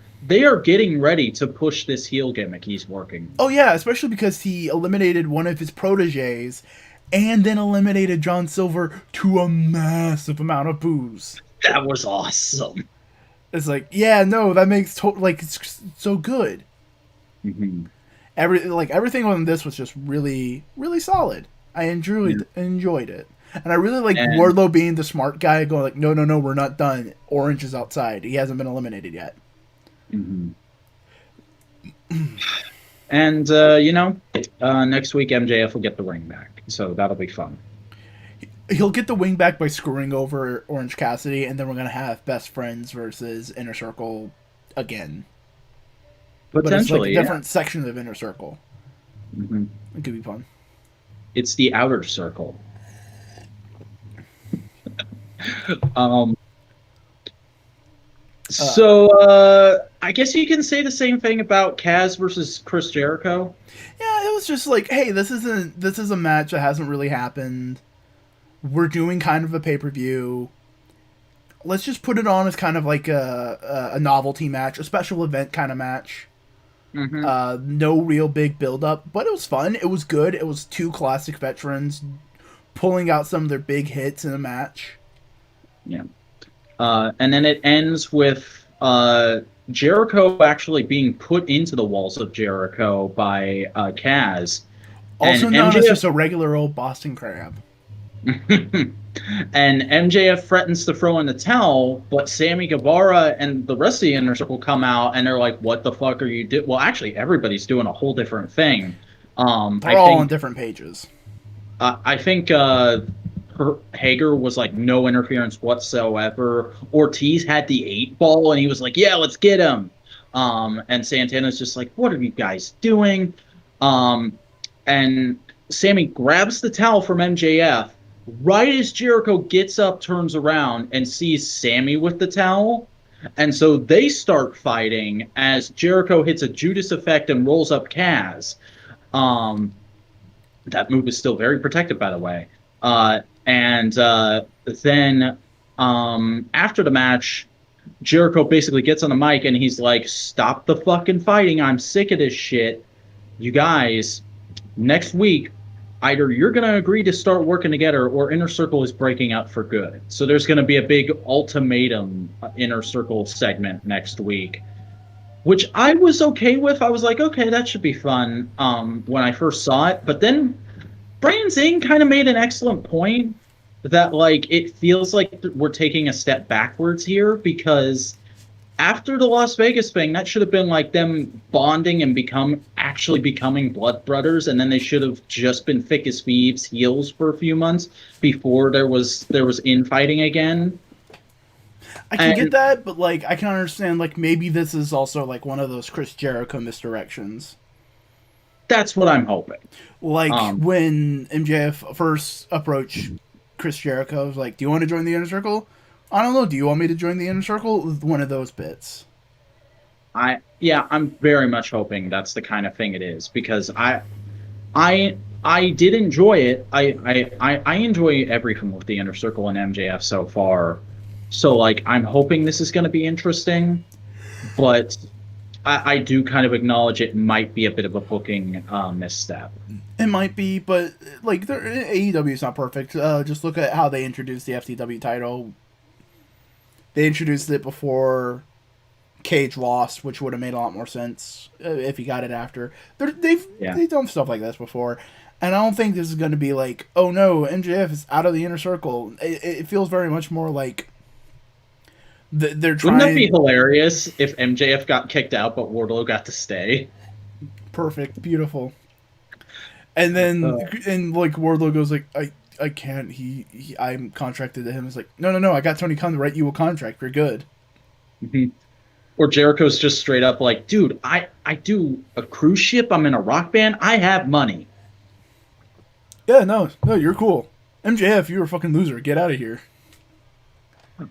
getting ready to push this heel gimmick he's working. Oh yeah, especially because he eliminated one of his proteges, and then eliminated John Silver to a massive amount of booze. That was awesome. It's like, yeah, no, that makes like it's so good. Mhm. Everything on this was just really really solid. I Yeah. enjoyed it, and I really like And Wardlow being the smart guy, going like, no, no, no, we're not done. Orange is outside. He hasn't been eliminated yet. mhm. And next week MJF will get the ring back, so that'll be fun. He'll get the wing back by screwing over Orange Cassidy, and then we're gonna have Best Friends versus Inner Circle again. But it's like a Potentially, yeah. different section of Inner Circle. Mhm. It could be fun. It's the outer circle. Um, I guess you can say the same thing about Kaz versus Chris Jericho. Yeah, it was just like, hey, this is a match that hasn't really happened. We're doing kind of a pay per view. Let's just put it on as kind of like a novelty match, a special event kind of match. Hmm. No real big build up, but it was fun. It was good. It was two classic veterans pulling out some of their big hits in a match. Yeah. And then it ends with Jericho actually being put into the walls of Jericho by Kaz. Also And known as MJF just a regular old Boston Crab. and MJF threatens to throw in the towel, but Sammy Guevara and the rest of the Inner Circle come out and they're like, "What the fuck are you doing?" Well, actually, everybody's doing a whole different thing. They're all on different pages. I think Hager was like no interference whatsoever. Ortiz had the 8 ball and he was like, "Yeah, let's get him." And Santana's just like, "What are you guys doing?" And Sammy grabs the towel from MJF. Right as Jericho gets up, turns around, and sees Sammy with the towel. And so they start fighting as Jericho hits a Judas effect and rolls up Kaz. That move is still very protected, by the way. And then after the match, Jericho basically gets on the mic and he's like, "Stop the fucking fighting! I'm sick of this shit. You guys, next week, either you're going to agree to start working together or Inner Circle is breaking up for good." So there's going to be a big ultimatum Inner Circle segment next week, which I was okay with. I was like, okay, that should be fun when I first saw it. But then Brian Zane kind of made an excellent point that, like, it feels like we're taking a step backwards here because after the Las Vegas thing, that should have been like them bonding and actually becoming blood brothers, and then they should have just been thick as thieves heels for a few months before there was infighting again. I can get that, but like I can understand like maybe this is also like one of those Chris Jericho misdirections. That's what I'm hoping. Like when MJF first approached Chris Jericho, I was like, "Do you want to join the Inner Circle?" I don't know. Do you want me to join the Inner Circle? One of those bits. I'm very much hoping that's the kind of thing it is because I did enjoy it. I enjoy everything with the Inner Circle and MJF so far. So like I'm hoping this is going to be interesting, but I do kind of acknowledge it might be a bit of a booking misstep. It might be, but like AEW is not perfect. Just look at how they introduced the FTW title. They introduced it before Cage lost, which would have made a lot more sense if he got it after. They've done stuff like this before, and I don't think this is going to be like, oh no, MJF is out of the Inner Circle. It feels very much more like they're trying. Wouldn't that be hilarious if MJF got kicked out but Wardlow got to stay? Perfect, beautiful. And then and like Wardlow goes like, I can't. I'm contracted to him. It's like, no. I got Tony Khan to write you a contract. You're good. Mm-hmm. Or Jericho's just straight up like, dude, I do a cruise ship. I'm in a rock band. I have money. Yeah, no, you're cool. MJF, you're a fucking loser. Get out of here.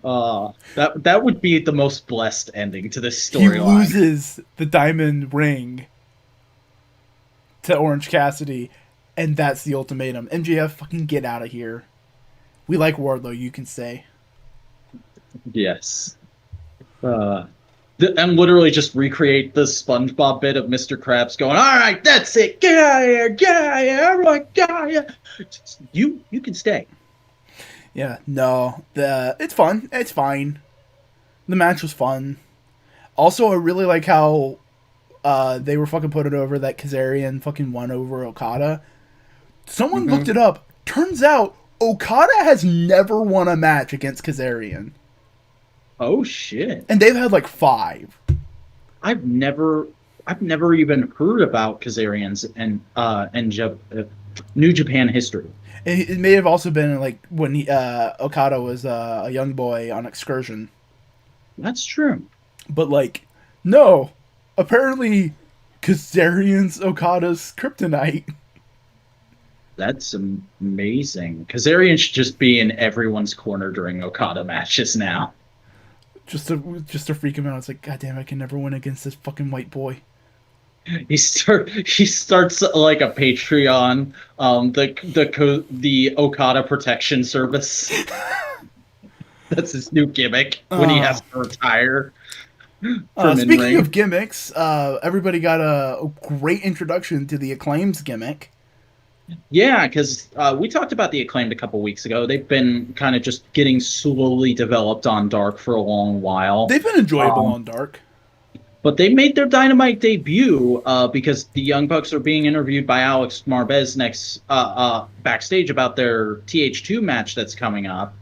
That would be the most blessed ending to this storyline. He loses the diamond ring to Orange Cassidy, and that's the ultimatum. MJF, fucking get out of here. We like Wardlow. You can stay. Yes. And literally just recreate the SpongeBob bit of Mr. Krabs going, "All right, that's it. Get out of here. Get out of here. Everyone, get out of here. You can stay." Yeah, no. It's fun. It's fine. The match was fun. Also, I really like how they were fucking putting over that Kazarian fucking won over Okada. Someone looked it up. Turns out Okada has never won a match against Kazarian. Oh shit! And they've had like 5. I've never even heard about Kazarian's and New Japan history. It may have also been like when Okada was a young boy on excursion. That's true. But like, no, apparently Kazarian's Okada's kryptonite. That's amazing. Kazarian should just be in everyone's corner during Okada matches now. Just to freak him out. It's like, God damn, I can never win against this fucking white boy. He starts like a Patreon, the Okada Protection Service. That's his new gimmick when he has to retire. Speaking of gimmicks, everybody got a great introduction to the Acclaim's gimmick. Yeah, because we talked about the Acclaimed a couple weeks ago. They've been kind of just getting slowly developed on Dark for a long while. They've been enjoyable on Dark. But they made their Dynamite debut because the Young Bucks are being interviewed by Alex Marbez next backstage about their TH2 match that's coming up.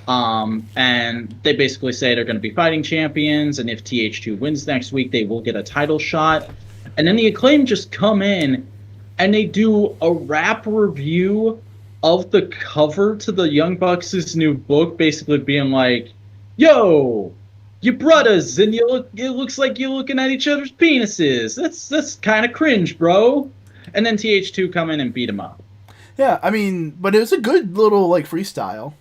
And they basically say they're going to be fighting champions, and if TH2 wins next week, they will get a title shot. And then the Acclaim just come in, and they do a rap review of the cover to the Young Bucks' new book, basically being like, yo, you brothers, and it looks like you're looking at each other's penises. That's kind of cringe, bro. And then TH2 come in and beat him up. Yeah, I mean, but it was a good little, like, freestyle.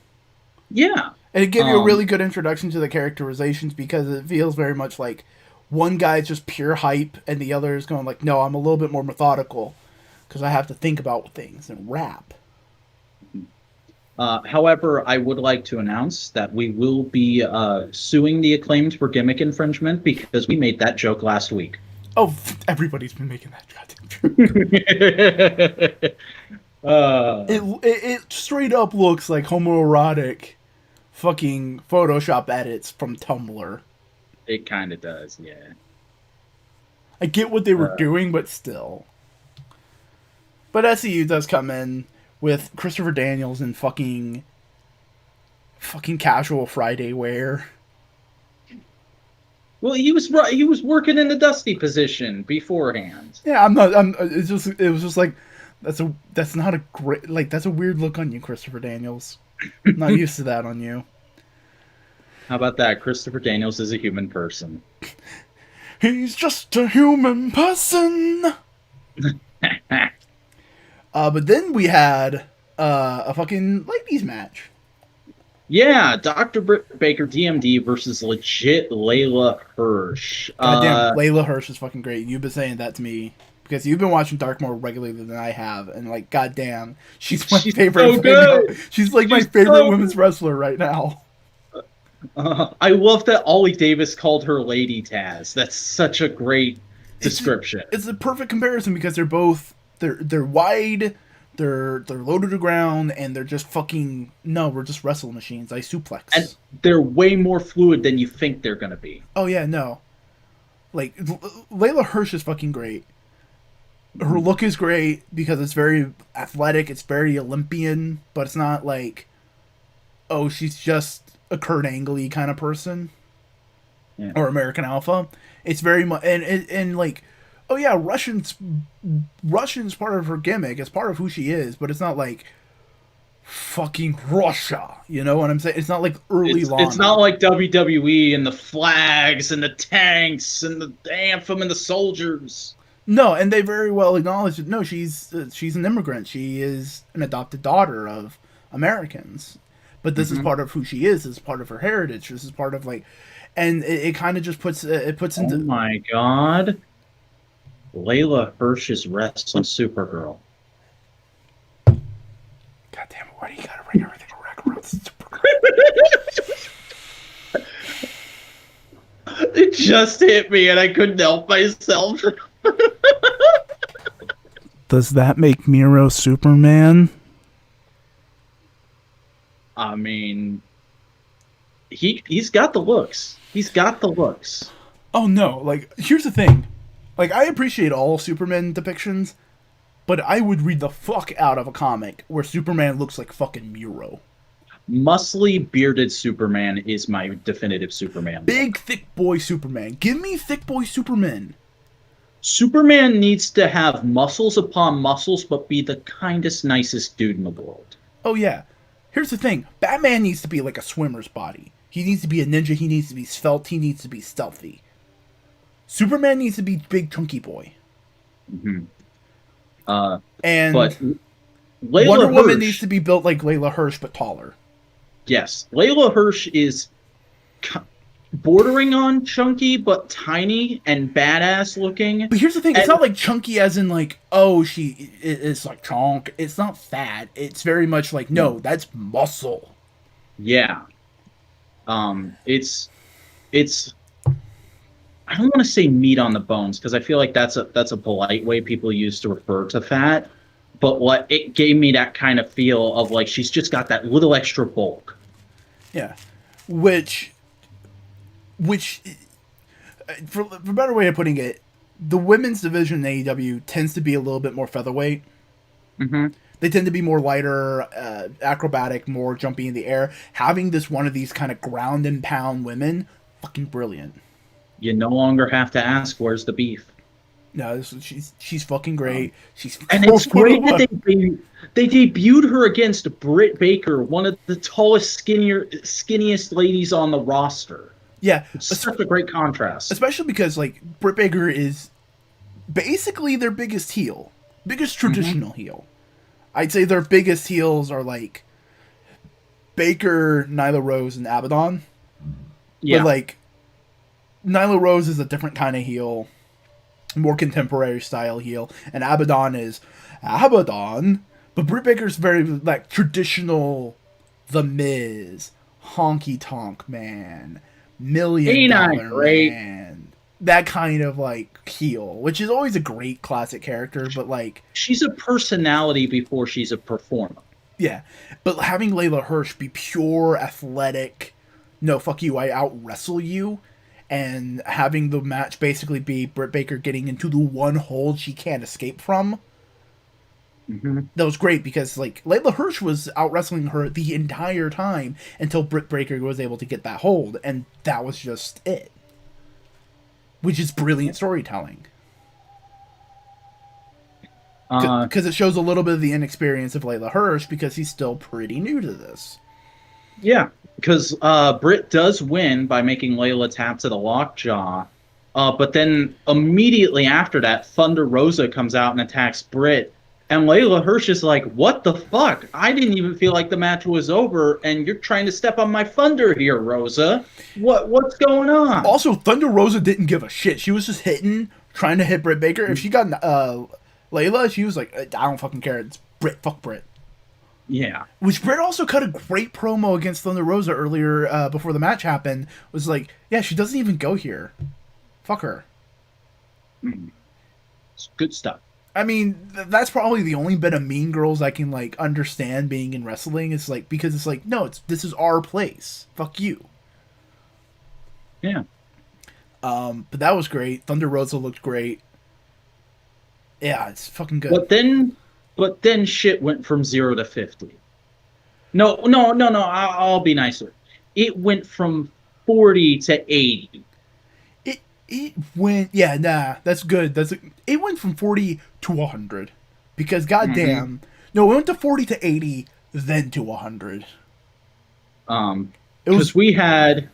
Yeah. And it gave you a really good introduction to the characterizations because it feels very much like one guy's just pure hype and the other is going like, no, I'm a little bit more methodical because I have to think about things and rap. However, I would like to announce that we will be suing the Acclaimed for gimmick infringement because we made that joke last week. Oh, everybody's been making that goddamn joke. It straight up looks like homoerotic fucking Photoshop edits from Tumblr. It kind of does, yeah. I get what they were doing, but still. But SCU does come in with Christopher Daniels in fucking casual Friday wear. Well, he was working in the Dusty position beforehand. Yeah, I'm not. It was just like that's not a great, like, that's a weird look on you, Christopher Daniels. Not used to that on you. How about that? Christopher Daniels is a human person. He's just a human person. But then we had a fucking ladies match. Yeah, Dr. Britt Baker, DMD versus legit Layla Hirsch. Goddamn, Layla Hirsch is fucking great. You've been saying that to me because you've been watching Dark more regularly than I have, and like, goddamn, she's my favorite. So good. She's like my favorite women's wrestler right now. I love that Ollie Davis called her Lady Taz. That's such a great description. It's a perfect comparison because they're both they're wide. They're low to the ground, and they're just fucking, no, we're just wrestle machines. I suplex. And they're way more fluid than you think they're gonna be. Oh yeah, no. Like, Layla Hirsch is fucking great. Her look is great because it's very athletic, it's very Olympian, but it's not like, oh, she's just a Kurt Angle kind of person. Yeah. Or American Alpha. It's very much, and like, oh yeah, Russian's part of her gimmick. It's part of who she is, but it's not like fucking Russia. You know what I'm saying? It's not like early Lana. It's not like WWE and the flags and the tanks and the anthem and the soldiers. No, and they very well acknowledge that. No, she's an immigrant. She is an adopted daughter of Americans. But this is part of who she is. This is part of her heritage. This is part of, like, and it kind of just puts into. Oh my god. Layla Hirsch is wrestling Supergirl. God damn it, why do you gotta bring everything around Supergirl? It just hit me and I couldn't help myself. Does that make Miro Superman? I mean, he's got the looks. He's got the looks. Oh no, like, here's the thing. Like, I appreciate all Superman depictions, but I would read the fuck out of a comic where Superman looks like fucking Miro. Muscly, bearded Superman is my definitive Superman. Big, thick boy Superman. Give me thick boy Superman. Superman needs to have muscles upon muscles, but be the kindest, nicest dude in the world. Oh yeah. Here's the thing. Batman needs to be like a swimmer's body. He needs to be a ninja. He needs to be svelte. He needs to be stealthy. Superman needs to be big, chunky boy. Mm-hmm. And but Wonder Woman needs to be built like Layla Hirsch, but taller. Yes. Layla Hirsch is bordering on chunky, but tiny and badass looking. But here's the thing. It's not like chunky as in like, oh, she is like chunk. It's not fat. It's very much like, no, that's muscle. Yeah. It's I don't want to say meat on the bones because I feel like that's a polite way people use to refer to fat, but what it gave me that kind of feel of like she's just got that little extra bulk. Yeah, which for a better way of putting it, the women's division in AEW tends to be a little bit more featherweight. Mm-hmm. They tend to be more lighter, acrobatic, more jumpy in the air. Having this one of these kind of ground and pound women, fucking brilliant. You no longer have to ask, where's the beef? No, she's fucking great. She's and it's great that they debuted her against Britt Baker, one of the tallest, skinniest ladies on the roster. Yeah, it's such a great contrast. Especially because like Britt Baker is basically their biggest heel, biggest traditional heel. I'd say their biggest heels are like Baker, Nyla Rose, and Abaddon. Yeah, but like Nyla Rose is a different kind of heel, more contemporary style heel, and Abaddon is Abaddon. But Britt Baker's very like traditional The Miz, Honky Tonk Man, Million Ain't I Dollar great? Man. That kind of like heel, which is always a great classic character, but like She's a personality before she's a performer. yeah. But having Layla Hirsch be pure athletic, no fuck you, I out wrestle you, and having the match basically be Britt Baker getting into the one hold she can't escape from. Mm-hmm. That was great because like Layla Hirsch was out wrestling her the entire time until Britt Baker was able to get that hold, and that was just it. Which is brilliant storytelling. Because it shows a little bit of the inexperience of Layla Hirsch because he's still pretty new to this. Yeah, because Britt does win by making Layla tap to the lockjaw. But then immediately after that, Thunder Rosa comes out and attacks Britt. And Layla Hirsch is like, what the fuck? I didn't even feel like the match was over, and you're trying to step on my thunder here, Rosa. What's going on? Also, Thunder Rosa didn't give a shit. She was just trying to hit Britt Baker. If she got Layla, she was like, I don't fucking care. It's Britt. Fuck Britt. Yeah. Which Britt also cut a great promo against Thunder Rosa earlier before the match happened. Was like, yeah, she doesn't even go here. Fuck her. It's good stuff. I mean, that's probably the only bit of Mean Girls I can like understand being in wrestling. It's like because it's like no, this is our place. Fuck you. Yeah. But that was great. Thunder Rosa looked great. Yeah, it's fucking good. But then shit went from 0 to 50. No. I'll be nicer. It went from 40 to 80. It went that's good. It went from 40 to 100 because goddamn, no, it went to 40 to 80 then to 100. Because we had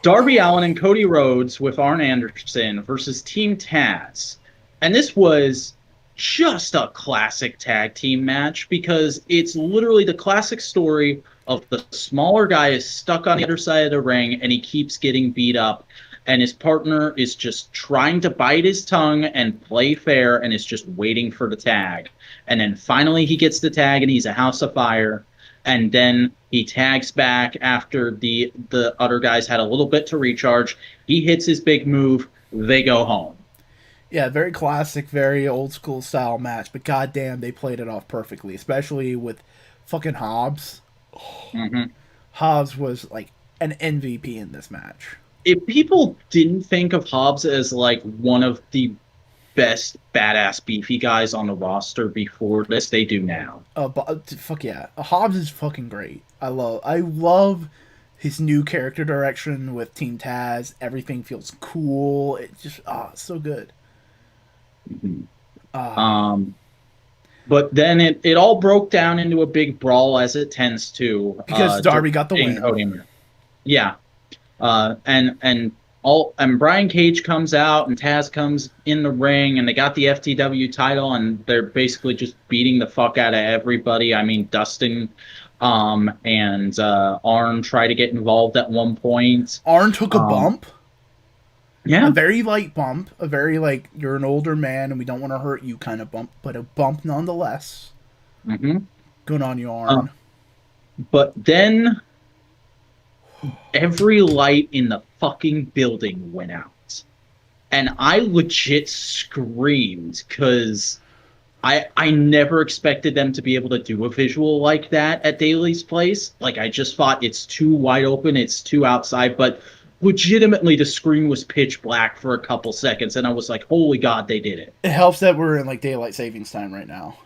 Darby Allin and Cody Rhodes with Arn Anderson versus Team Taz. And this was just a classic tag team match because it's literally the classic story of the smaller guy is stuck on the other side of the ring and he keeps getting beat up. And his partner is just trying to bite his tongue and play fair and is just waiting for the tag. And then finally he gets the tag and he's a house of fire. And then he tags back after the other guys had a little bit to recharge. He hits his big move. They go home. Yeah, very classic, very old school style match. But goddamn, they played it off perfectly, especially with fucking Hobbs. Mm-hmm. Hobbs was like an MVP in this match. If people didn't think of Hobbs as like one of the best badass beefy guys on the roster before this, they do now. Fuck yeah, Hobbs is fucking great. I love his new character direction with Team Taz. Everything feels cool. It just so good. Mm-hmm. But then it all broke down into a big brawl as it tends to because Darby got the win. Yeah. And Brian Cage comes out and Taz comes in the ring and they got the FTW title and they're basically just beating the fuck out of everybody. I mean, Dustin and Arn try to get involved at one point. Arn took a bump. Yeah. A very light bump. A very like, you're an older man and we don't want to hurt you kind of bump, but a bump nonetheless. Mm-hmm. Good on you, Arn. But then every light in the fucking building went out. And I legit screamed because I never expected them to be able to do a visual like that at Daly's place. Like, I just thought it's too wide open, it's too outside, but legitimately the screen was pitch black for a couple seconds, and I was like, holy God, they did it. It helps that we're in, like, daylight savings time right now.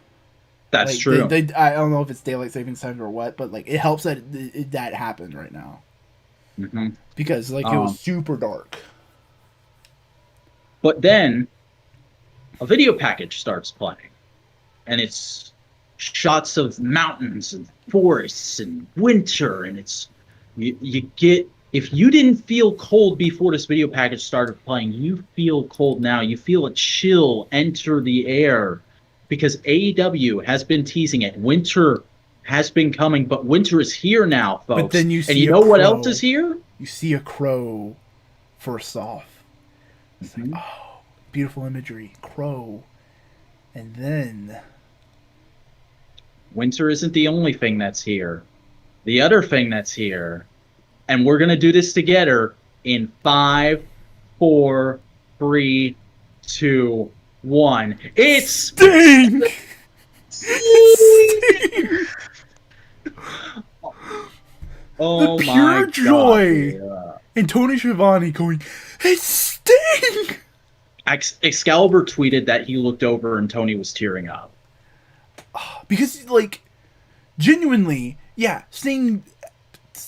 That's like, true. I don't know if it's daylight savings time or what, but, like, it helps that that happened right now. Mm-hmm. Because, like, it was super dark. But then a video package starts playing. And it's shots of mountains and forests and winter. And it's you get, if you didn't feel cold before this video package started playing, you feel cold now. You feel a chill enter the air because AEW has been teasing it. Winter has been coming, but winter is here now, folks. But then you see and you know what else is here? You see a crow first off. It's like, oh, beautiful imagery. Crow. And then winter isn't the only thing that's here. The other thing that's here, and we're gonna do this together in 5, 4, 3, 2, 1. It's Sting! Sting! The oh my pure god. joy! Yeah. And Tony Schiavone going, it's Sting! Excalibur tweeted that he looked over and Tony was tearing up. Because, like, genuinely, yeah, Sting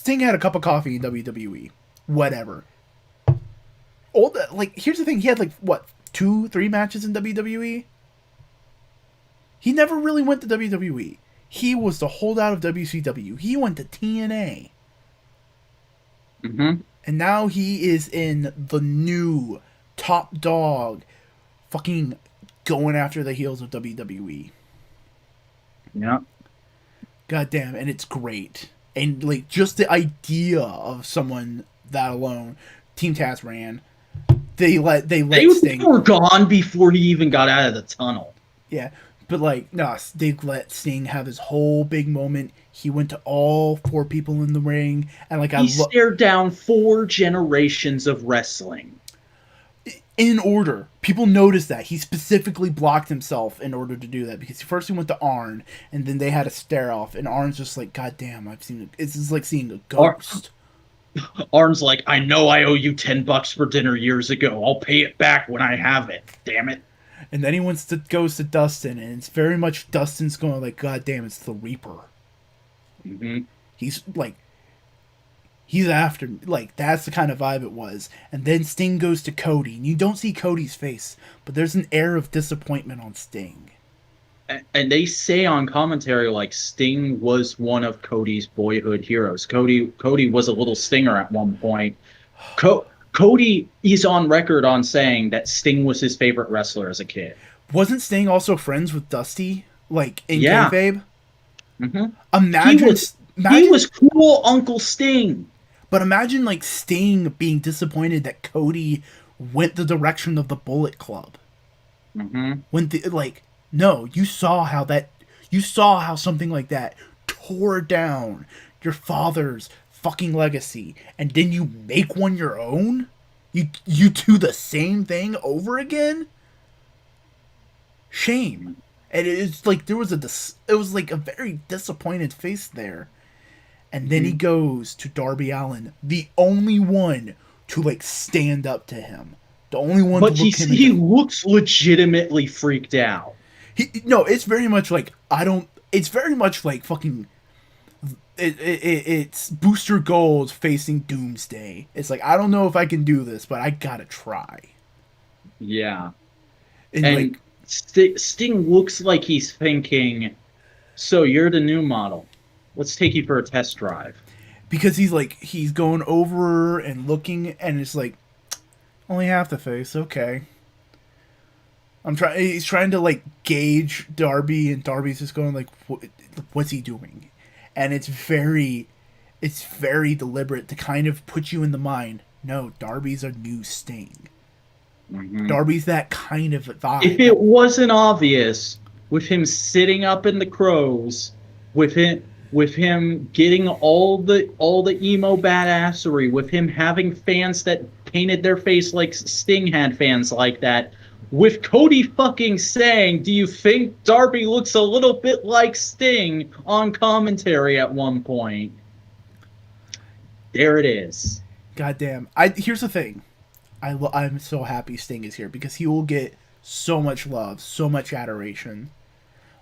had a cup of coffee in WWE. Whatever. Here's the thing, he had, like, what, 2-3 matches in WWE? He never really went to WWE. He was the holdout of WCW. He went to TNA. Mm-hmm. And now he is in the new top dog, fucking going after the heels of WWE. Yeah. Goddamn, and it's great. And like just the idea of someone that alone, Team Taz ran. They let Sting. They were gone before he even got out of the tunnel. Yeah, but like no, they let Sting have his whole big moment. He went to all 4 people in the ring, and like he stared down 4 generations of wrestling. In order. People noticed that. He specifically blocked himself in order to do that. Because first he went to Arn, and then they had a stare off, and Arn's just like, God damn, it's just like seeing a ghost. Arn's like, I know I owe you $10 for dinner years ago. I'll pay it back when I have it. Damn it. And then he goes to Dustin, and it's very much Dustin's going like, God damn, it's the Reaper. Mm-hmm. He's like, he's after me. Like, that's the kind of vibe it was. And then Sting goes to Cody. And you don't see Cody's face, but there's an air of disappointment on Sting. And they say on commentary, like, Sting was one of Cody's boyhood heroes. Cody was a little stinger at one point. Cody is on record on saying that Sting was his favorite wrestler as a kid. Wasn't Sting also friends with Dusty? Like, in kayfabe? Mm-hmm. Imagine he was cool Uncle Sting. But imagine, like, Sting being disappointed that Cody went the direction of the Bullet Club. Mm-hmm. No, you saw how something like that tore down your father's fucking legacy, and then you make one your own? You do the same thing over again? Shame. And it's like it was like a very disappointed face there. And then he goes to Darby Allin, the only one to like stand up to him. The only one but to look him he looks legitimately freaked out. It's very much like it's very much like fucking it's Booster Gold facing Doomsday. It's like, I don't know if I can do this, but I gotta try. Yeah. And like, Sting looks like he's thinking, so you're the new model. Let's take you for a test drive. Because he's going over and looking, and it's like, only half the face, okay. He's trying to like gauge Darby, and Darby's just going like, what's he doing? And it's very deliberate to kind of put you in the mind, no, Darby's a new Sting. Mm-hmm. Darby's that kind of vibe. If it wasn't obvious, with him sitting up in the crows, with him getting all the emo badassery, with him having fans that painted their face like Sting had fans like that, with Cody fucking saying, do you think Darby looks a little bit like Sting on commentary at one point? There it is. Goddamn. Here's the thing. I'm so happy Sting is here because he will get so much love, so much adoration.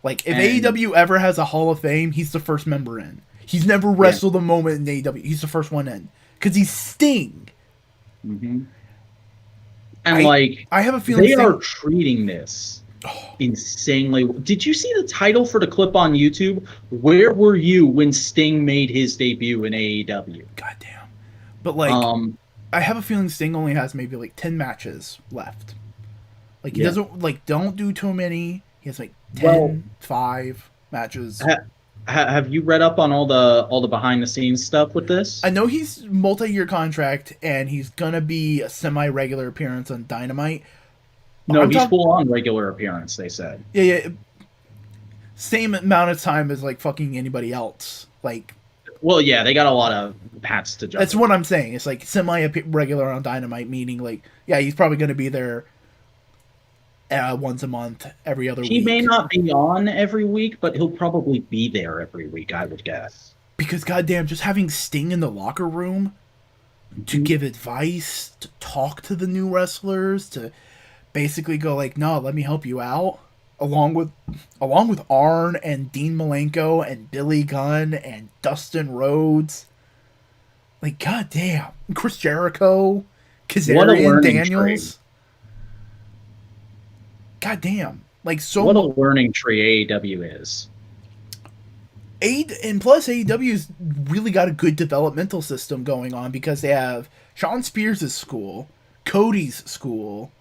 Like, if AEW ever has a Hall of Fame, he's the first member in. He's never wrestled a moment in AEW. He's the first one in. Because he's Sting. Mm-hmm. And, I have a feeling they are treating this insanely. Did you see the title for the clip on YouTube? Where were you when Sting made his debut in AEW? Goddamn. But, like, I have a feeling Sting only has maybe, like, 10 matches left. Like, he doesn't, like, don't do too many. He has, like, 5 matches. Have you read up on all the behind the scenes stuff with this? I know he's multi-year contract and he's gonna be a semi-regular appearance on Dynamite. No, he's full on regular appearance, they said. Yeah. Same amount of time as like fucking anybody else. Like, Well, yeah, they got a lot of hats to That's juggle. what I'm saying. It's like semi-regular on Dynamite, meaning like, yeah, he's probably going to be there once a month, every other He may week. not be on every week, but he'll probably be there every week, I would guess. Because goddamn, just having Sting in the locker room to Mhm. give advice, to talk to the new wrestlers, to basically go like, no, let me help you out, along with Arn and Dean Malenko and Billy Gunn and Dustin Rhodes. Like, goddamn, Chris Jericho, What a Kazarian learning tree. Daniels. Goddamn, like so What a much. learning tree AEW is. And plus AEW's really got a good developmental system going on because they have Sean Spears' school, Cody's school,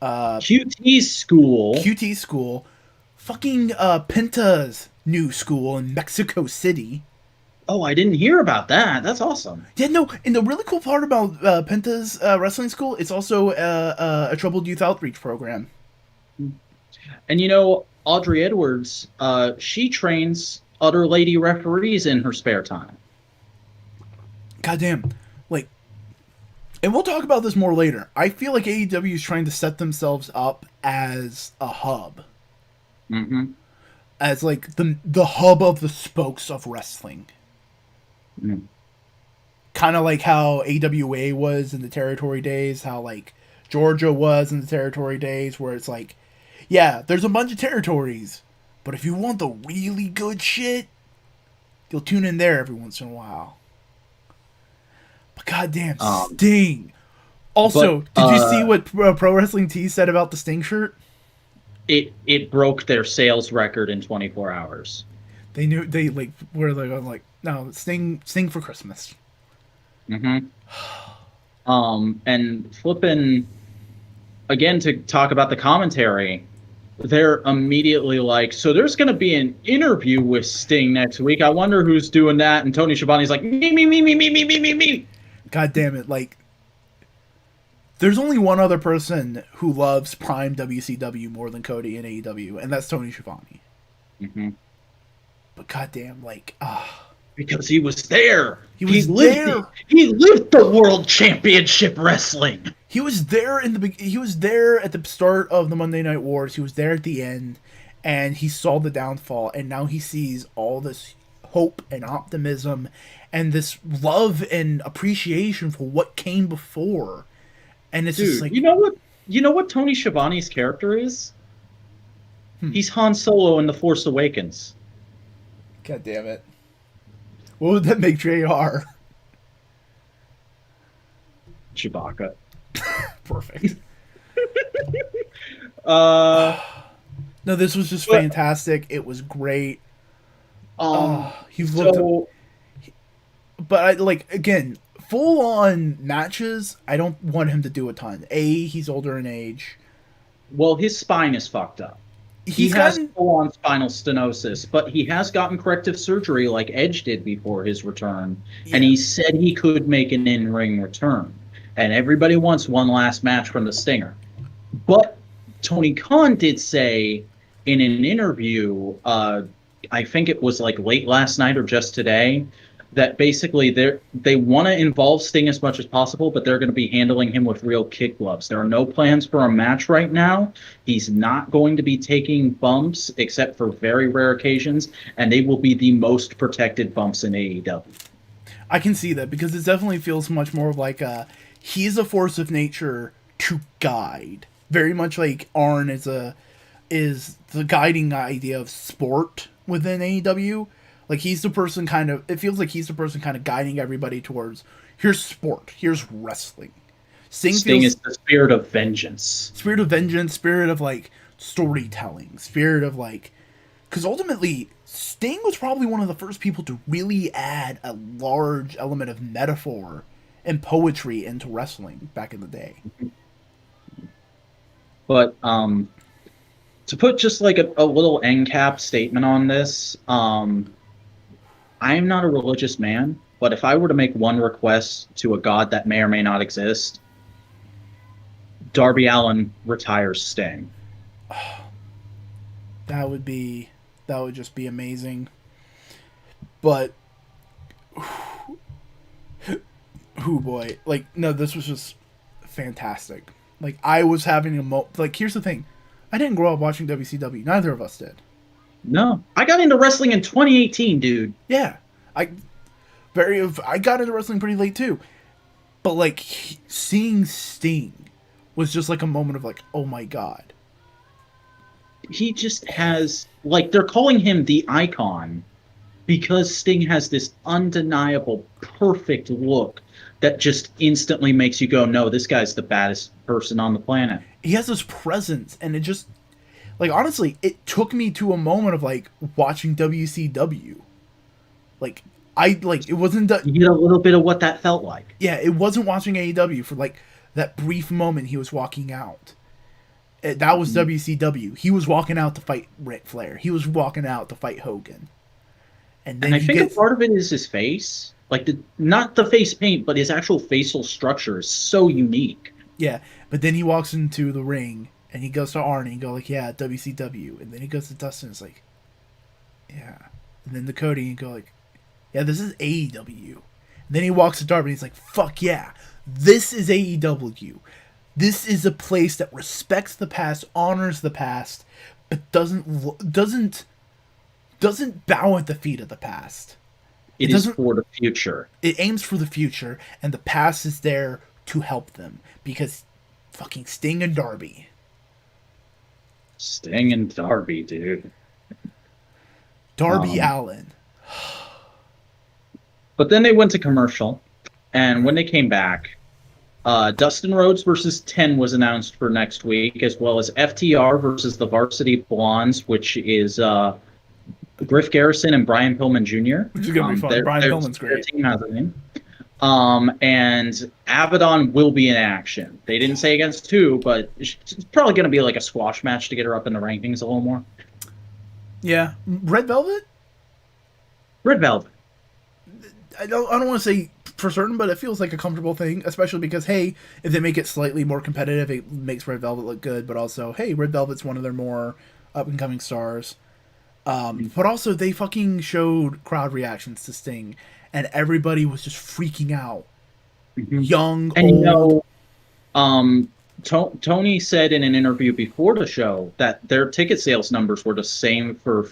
QT school. QT school, fucking Penta's new school in Mexico City. Oh, I didn't hear about that. That's awesome. Yeah, no, and the really cool part about Penta's wrestling school, it's also a troubled youth outreach program. And Audrey Edwards, she trains other lady referees in her spare time. Goddamn, like, and we'll talk about this more later. I feel like AEW is trying to set themselves up as a hub, Mm-hmm. as like the hub of the spokes of wrestling. Mm. Kind of like how AWA was in the territory days, how like Georgia was in the territory days, where it's like, yeah, there's a bunch of territories, but if you want the really good shit, you'll tune in there every once in a while. But goddamn, Um, Sting. Also, but did you see what Pro Wrestling Tees said about the Sting shirt? it broke their sales record in 24 hours. They knew they like were like no Sting for Christmas. Mm-hmm. And flipping again to talk about the commentary, they're immediately like, so there's going to be an interview with Sting next week. I wonder who's doing that. And Tony Schiavone's like, me. God damn it! Like, there's only one other person who loves Prime WCW more than Cody in AEW, and that's Tony Schiavone. Mm-hmm. But goddamn, like, Because he was there. he was lived there. it. He lived the World Championship Wrestling. He was there he was there at the start of the Monday Night Wars. He was there at the end, and he saw the downfall. And now he sees all this hope and optimism, and this love and appreciation for what came before. And it's just Dude, like, you know what Tony Schiavone's character is? hmm, He's Han Solo in The Force Awakens. God damn it! What would that make Jr. Chewbacca. Perfect. Uh, No, this was just but fantastic. It was great. um, He looked, so but I like again full on matches. I don't want him to do a ton. He's older in age. well, his spine is fucked up. He He's has gotten full-on spinal stenosis, but he has gotten corrective surgery like Edge did before his return, and yeah. he said he could make an in-ring return. And everybody wants one last match from the Stinger. But Tony Khan did say in an interview, I think it was like late last night or just today, that basically they want to involve Sting as much as possible, but they're going to be handling him with real kid gloves. There are no plans for a match right now. He's not going to be taking bumps except for very rare occasions, and they will be the most protected bumps in AEW. I can see that because it definitely feels much more like he's a force of nature to guide. Very much like Arn is the guiding idea of sport within AEW. Like he's the person kind of it feels like he's the person kind of guiding everybody towards here's sport, here's wrestling. Sting Sting feels is the spirit of vengeance. spirit of vengeance, spirit of like storytelling, spirit of like because ultimately Sting was probably one of the first people to really add a large element of metaphor and poetry into wrestling back in the day. But to put just like a little end cap statement on this, I am not a religious man, but if I were to make one request to a god that may or may not exist, Darby Allin retires Sting. That would be that would just be amazing. But Oh boy, like no, this was just fantastic. Like I was having like here's the thing, I didn't grow up watching WCW. Neither of us did. No, I got into wrestling in 2018, dude. Yeah, I I got into wrestling pretty late too. But like seeing Sting was just like a moment of like, oh my god. He just has like they're calling him the icon because Sting has this undeniable perfect look that just instantly makes you go, no, this guy's the baddest person on the planet. He has this presence, and it just like honestly, it took me to a moment of like watching WCW. Like it wasn't You get a little bit of what that felt like. yeah, it wasn't watching AEW for like that brief moment he was walking out. That was WCW. He was walking out to fight Ric Flair. He was walking out to fight Hogan. And then I think a part of it is his face. Like not the face paint, but his actual facial structure is so unique. Yeah, but then he walks into the ring and he goes to Arn and go like, yeah, WCW. And then he goes to Dustin and it's like, yeah. And then to Cody and go like, yeah, this is AEW. And then he walks to Darby and he's like, fuck yeah, this is AEW. This is a place that respects the past, honors the past, but doesn't bow at the feet of the past. It is for the future. It aims for the future, and the past is there to help them because fucking Sting and Darby. Sting and Darby, dude. Darby Allin. But then they went to commercial, and when they came back, Dustin Rhodes versus 10 was announced for next week, as well as FTR versus the Varsity Blondes, which is Griff Garrison and Brian Pillman Jr. Which is going to be fun. Brian Pillman's great. Team has a name. And Abaddon will be in action. They didn't say against who, but it's probably going to be like a squash match to get her up in the rankings a little more. Yeah. Red Velvet? Red Velvet. I don't want to say for certain, but it feels like a comfortable thing, especially because, hey, if they make it slightly more competitive, it makes Red Velvet look good, but also, hey, Red Velvet's one of their more up-and-coming stars. But also, they fucking showed crowd reactions to Sting, and everybody was just freaking out. Mm-hmm. Young, and old. Tony said in an interview before the show that their ticket sales numbers were the same for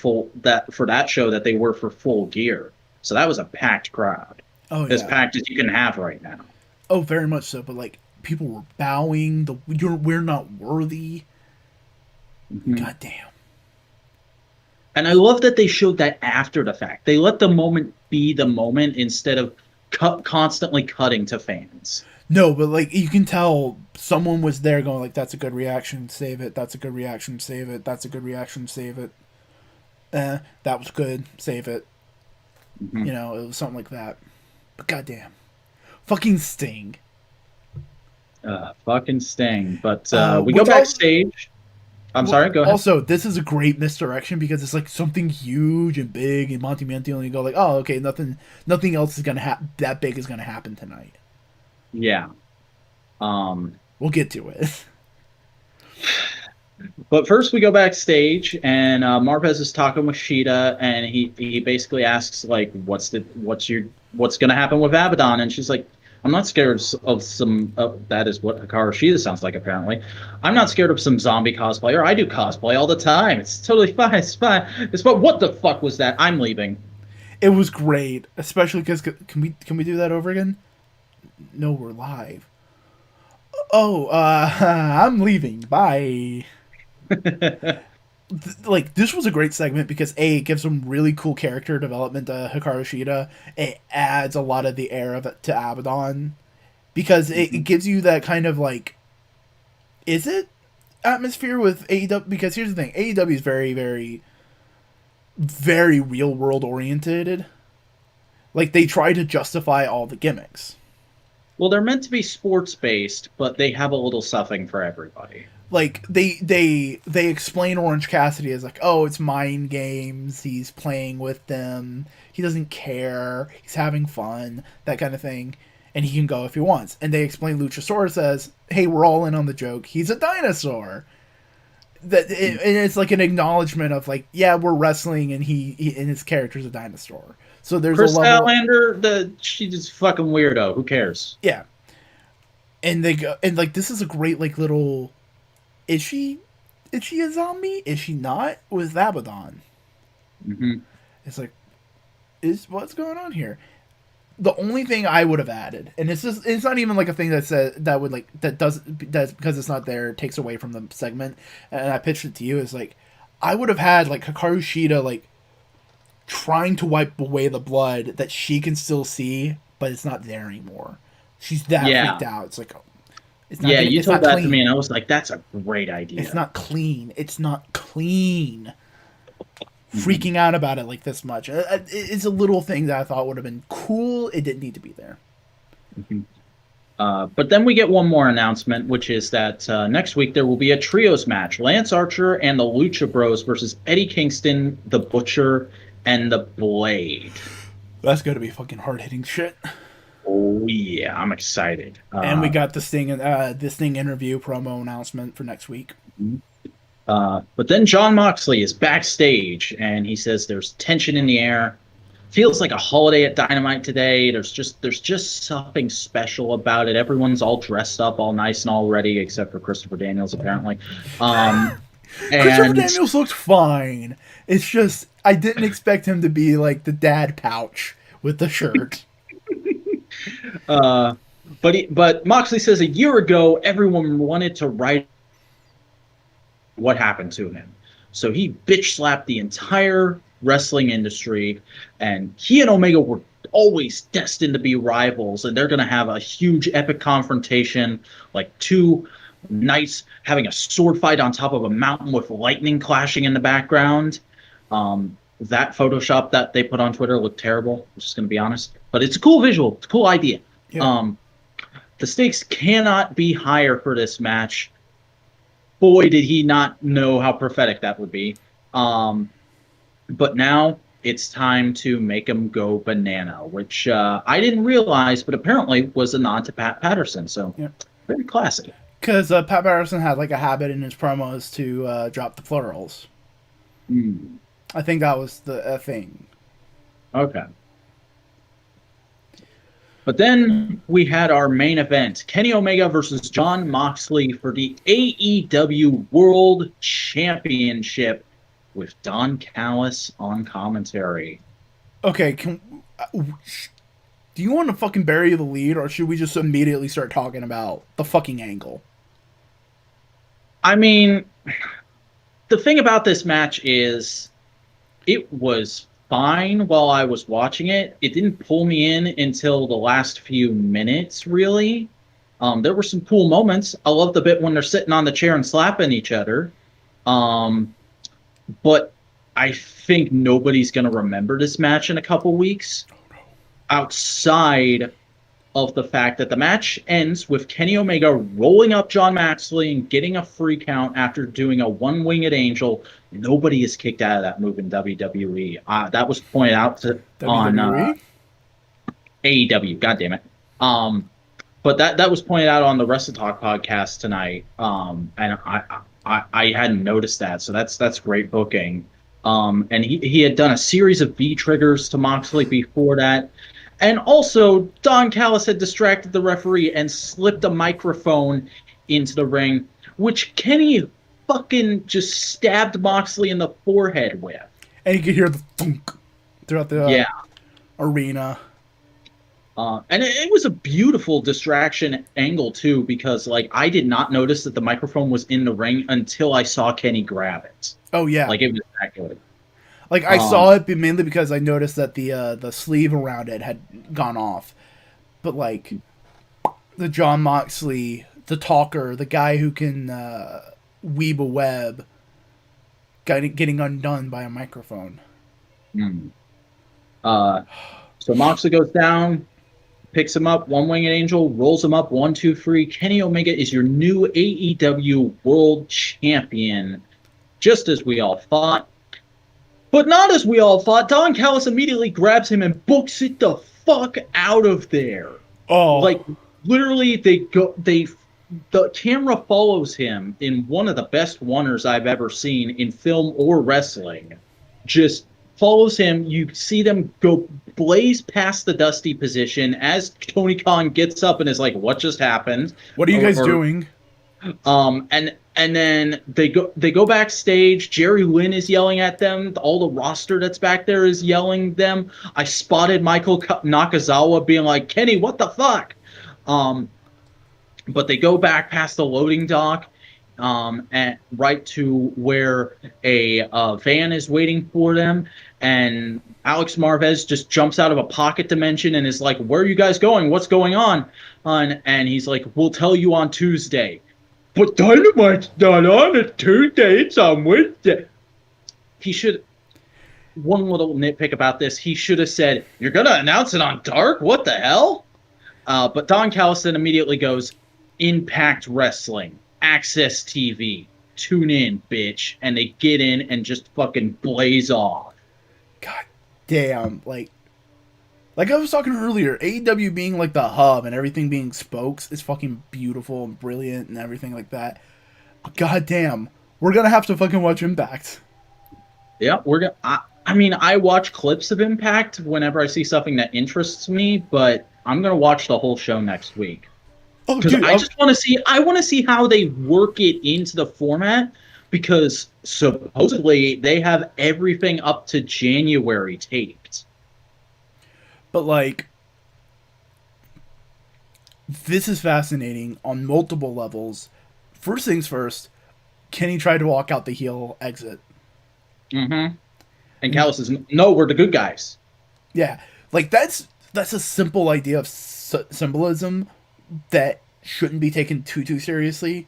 that show that they were for Full Gear. So that was a packed crowd. Oh, as packed as you can have right now. Oh, very much so. But like people were bowing. We're not worthy. Mm-hmm. God damn. And I love that they showed that after the fact. They let the moment be the moment instead of constantly cutting to fans. No, but like you can tell someone was there going like, "That's a good reaction. Save it. That's a good reaction. Save it. That's a good reaction. Save it. That was good. Save it." Mm-hmm. You know, it was something like that. But goddamn, fucking Sting. Fucking Sting. But we go backstage. I'm sorry, go ahead. Also, this is a great misdirection because it's like something huge and big and monumental, and you go like, oh, okay, nothing else is gonna that big is gonna happen tonight. Yeah. We'll get to it. But first we go backstage and Marvez is talking with Sheeta and he basically asks like what's gonna happen with Abaddon, and she's like, I'm not scared of some that is what Hikaru Shida sounds like apparently. I'm not scared of some zombie cosplayer. I do cosplay all the time. It's totally fine. It's fine. It's fine. What the fuck was that? I'm leaving. It was great, especially because can we do that over again? No, we're live. Oh, I'm leaving. Bye. Like this was a great segment because it gives some really cool character development to Hikaru Shida. It adds a lot of the air of it to Abaddon because it gives you that kind of like, is it atmosphere with AEW? Because here's the thing, AEW is very, very, very real world oriented. Like they try to justify all the gimmicks. Well, they're meant to be sports based, but they have a little something for everybody. Like they explain Orange Cassidy as like, oh, it's mind games. He's playing with them. He doesn't care. He's having fun. That kind of thing. And he can go if he wants. And they explain Luchasaurus as, hey, we're all in on the joke. He's a dinosaur. And it's like an acknowledgement of like, yeah, we're wrestling and he and his character's a dinosaur. So there's a Chris level. Statlander, she's just fucking weirdo. Who cares? Yeah, and they go and like this is a great like little. Is she? Is she a zombie? Is she not? With Abaddon, Hmm. it's like, is what's going on here? The only thing I would have added, and it's not even like a thing that says that would like that does that's because it's not there takes away from the segment, and I pitched it to you is like, I would have had like Hikaru Shida like trying to wipe away the blood that she can still see, but it's not there anymore. She's that Yeah. freaked out. It's like, oh, Yeah, you it's told not that to me, clean. and I was like, that's a great It's idea. not clean. It's not clean. Mhm. Freaking out about it like this much. It's a little thing that I thought would have been cool. It didn't need to be there. Mhm. But then we get one more announcement, which is that next week there will be a trios match: Lance Archer and the Lucha Bros versus Eddie Kingston, the Butcher, and the Blade. That's gonna be fucking hard hitting shit. Oh yeah, I'm excited. And we got this thing interview promo announcement for next week. But then John Moxley is backstage, and he says there's tension in the air. Feels like a holiday at Dynamite today. There's just something special about it. Everyone's all dressed up, all nice and all ready, except for Christopher Daniels apparently. Um, Christopher and Daniels looked fine. It's just I didn't expect him to be like the dad pouch with the shirt. uh, but Moxley says a year ago everyone wanted to write what happened to him, so he bitch slapped the entire wrestling industry, and he and Omega were always destined to be rivals, and they're going to have a huge epic confrontation, like two knights having a sword fight on top of a mountain with lightning clashing in the background. That Photoshop that they put on Twitter looked terrible. I'm just going to be honest, but it's a cool visual. It's a cool idea. Yeah. Um, the stakes cannot be higher for this match. Boy, did he not know how prophetic that would be. But now it's time to make him go banana, which I didn't realize, but apparently was a nod to Pat Patterson. So Yeah. very classy. Because Pat Patterson had like a habit in his promos to drop the plurals. Mm, I think that was the thing. okay. But then we had our main event: Kenny Omega versus John Moxley for the AEW World Championship with Don Callis on commentary. Okay, do you want to fucking bury the lead, or should we just immediately start talking about the fucking angle? I mean, the thing about this match is it was fine while I was watching it. It didn't pull me in until the last few minutes, really. There were some cool moments. I love the bit when they're sitting on the chair and slapping each other. Um, but I think nobody's going to remember this match in a couple weeks outside of the fact that the match ends with Kenny Omega rolling up John Moxley and getting a free count after doing a one-winged angel. Nobody is kicked out of that move in WWE. That was pointed out on WWE? AEW. God damn it. But that was pointed out on the Wrestle Talk podcast tonight. And I hadn't noticed that, so that's great booking. And he had done a series of V triggers to Moxley before that. And also, Don Callis had distracted the referee and slipped a microphone into the ring, which Kenny fucking just stabbed Moxley in the forehead with. And you could hear the thunk throughout the Yeah. arena. And it was a beautiful distraction angle, too, because, like, I did not notice that the microphone was in the ring until I saw Kenny grab it. Oh, yeah. Like, it was that good. Like I saw it mainly because I noticed that the sleeve around it had gone off. But like the John Moxley, the talker, the guy who can weave a web, getting undone by a microphone. Mm. So Moxley goes down, picks him up, one-winged angel, rolls him up, 1, 2, 3. Kenny Omega is your new AEW World Champion, just as we all thought. But not as we all thought. Don Callis immediately grabs him and books it the fuck out of there. Oh, Like, literally, the camera follows him in one of the best oneers I've ever seen in film or wrestling. Just follows him. You see them go blaze past the Dusty position as Tony Khan gets up and is like, "What just happened?" What are you guys Or doing? and then they go backstage. Jerry Lynn is yelling at them. All the roster that's back there is yelling them. I spotted Michael Nakazawa being like, "Kenny, what the fuck?" Um, but they go back past the loading dock, and right to where a van is waiting for them. And Alex Marvez just jumps out of a pocket dimension and is like, "Where are you guys going? What's going on?" And he's like, "We'll tell you on Tuesday." But Dynamite's not on a Tuesday, it's on Wednesday. He should. One little nitpick about this, he should have said, "You're going to announce it on Dark? What the hell?" But Don Callis immediately goes, "Impact Wrestling, Access TV, tune in, bitch." And they get in and just fucking blaze off. God damn, like I was talking earlier, AEW being like the hub and everything being spokes is fucking beautiful and brilliant and everything like that. But god damn, we're gonna have to fucking watch Impact. Yeah, we're gonna. I mean, I watch clips of Impact whenever I see something that interests me, but I'm gonna watch the whole show next week. Oh, Because dude, I just want to see. I want to see how they work it into the format. Because supposedly they have everything up to January taped. but like, this is fascinating on multiple levels. First things first, Kenny tried to walk out the heel exit. Mm-hmm. And Callis says, "No, we're the good guys." Yeah, like that's a simple idea of symbolism that shouldn't be taken too seriously,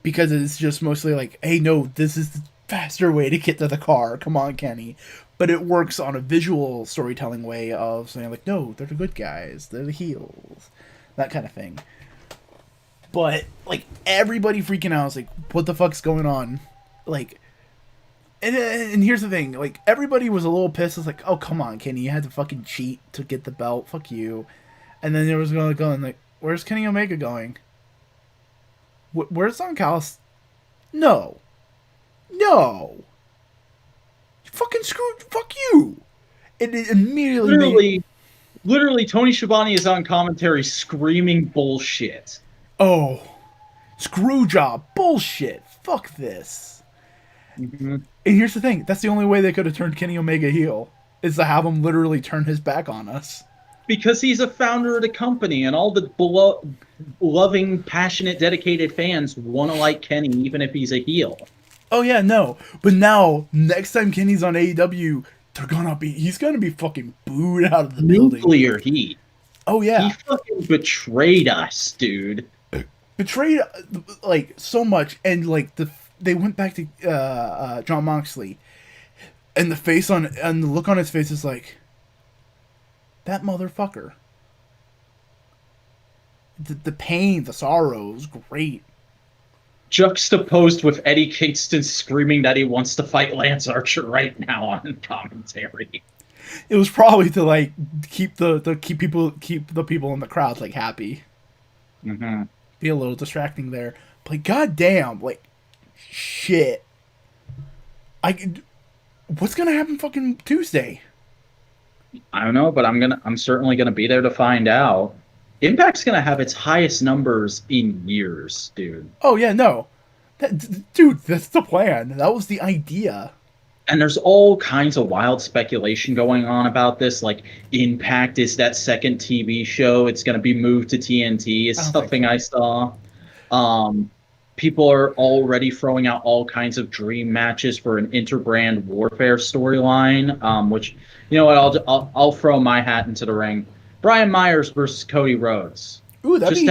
because it's just mostly like, hey, no, this is the faster way to get to the car. Come on, Kenny. But it works on a visual storytelling way of saying like, no, they're the good guys, they're the heels, that kind of thing. But like everybody freaking out is like, what the fuck's going on? Like, and here's the thing, like everybody was a little pissed. It's like, oh come on, Kenny, you had to fucking cheat to get the belt. Fuck you. And then there was going like, where's Kenny Omega going? Where's Don Callis? No. No. You fucking screwed. Fuck you. It immediately Literally, Tony Schiavone is on commentary screaming bullshit. Oh. Screw job. Bullshit. Fuck this. Mm-hmm. And here's the thing. That's the only way they could have turned Kenny Omega heel. Is to have him literally turn his back on us. Because he's a founder of the company, and all the loving, passionate, dedicated fans want to like Kenny, even if he's a heel. Oh yeah, no. But now, next time Kenny's on AEW, he's gonna be fucking booed out of the building. Nuclear heat. Oh yeah. He fucking betrayed us, dude. Betrayed like so much, and like they went back to Jon Moxley, and the look on his face is like, that motherfucker. The pain, the sorrow is great. Juxtaposed with Eddie Kingston screaming that he wants to fight Lance Archer right now on commentary. It was probably to like keep the people in the crowd like happy. Mm-hmm. Be a little distracting there, but like, goddamn, like shit. What's gonna happen fucking Tuesday? I don't know, but I'm certainly gonna be there to find out. Impact's gonna have its highest numbers in years, dude. Oh yeah, no, dude, that's the plan. That was the idea. And there's all kinds of wild speculation going on about this. Like, Impact is that second TV show. It's gonna be moved to TNT. Is something I saw. People are already throwing out all kinds of dream matches for an interbrand warfare storyline. Which, you know what? I'll throw my hat into the ring. Brian Myers versus Cody Rhodes. Ooh, just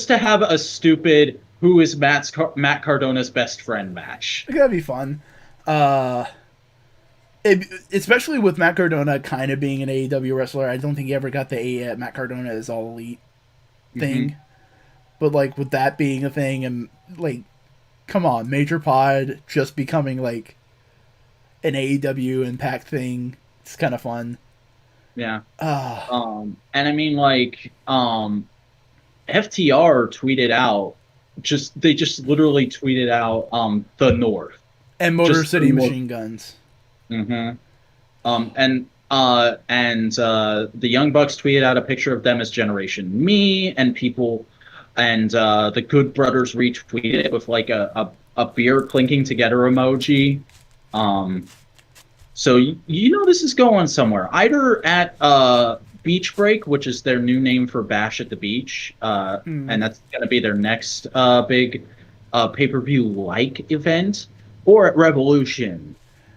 to have a stupid who is Matt Cardona's best friend match. That'd be fun. Especially with Matt Cardona kind of being an AEW wrestler. I don't think he ever got the Matt Cardona is all elite thing. Mm-hmm. But like with that being a thing, and like, come on, Major Pod just becoming like an AEW Impact thing. It's kind of fun. Yeah. And I mean, like, FTR tweeted out, they just literally tweeted out the North and Motor City Machine Guns. Mm-hmm. The Young Bucks tweeted out a picture of them as Generation Me, and the Good Brothers retweeted it with like a beer clinking together emoji. Um, so you know this is going somewhere. Either at Beach Break, which is their new name for Bash at the Beach, Hmm. and that's going to be their next big pay-per-view like event, or at Revolution.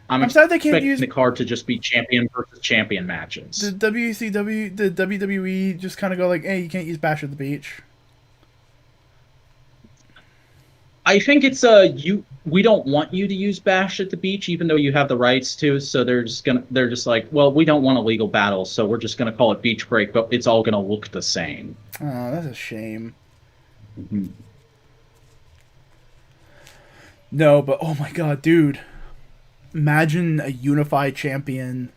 I'm I'm sad they can't expecting use the card to just be champion versus champion matches. the WCW, the WWE. Just kind of go like, hey, you can't use Bash at the Beach. I think it's you. We don't want you to use Bash at the Beach, even though you have the rights to. So they're just like, well, we don't want a legal battle, so we're just gonna call it Beach Break, but it's all gonna look the same. Oh, that's a shame. Mhm. No, but oh my god, dude! Imagine a unified champion,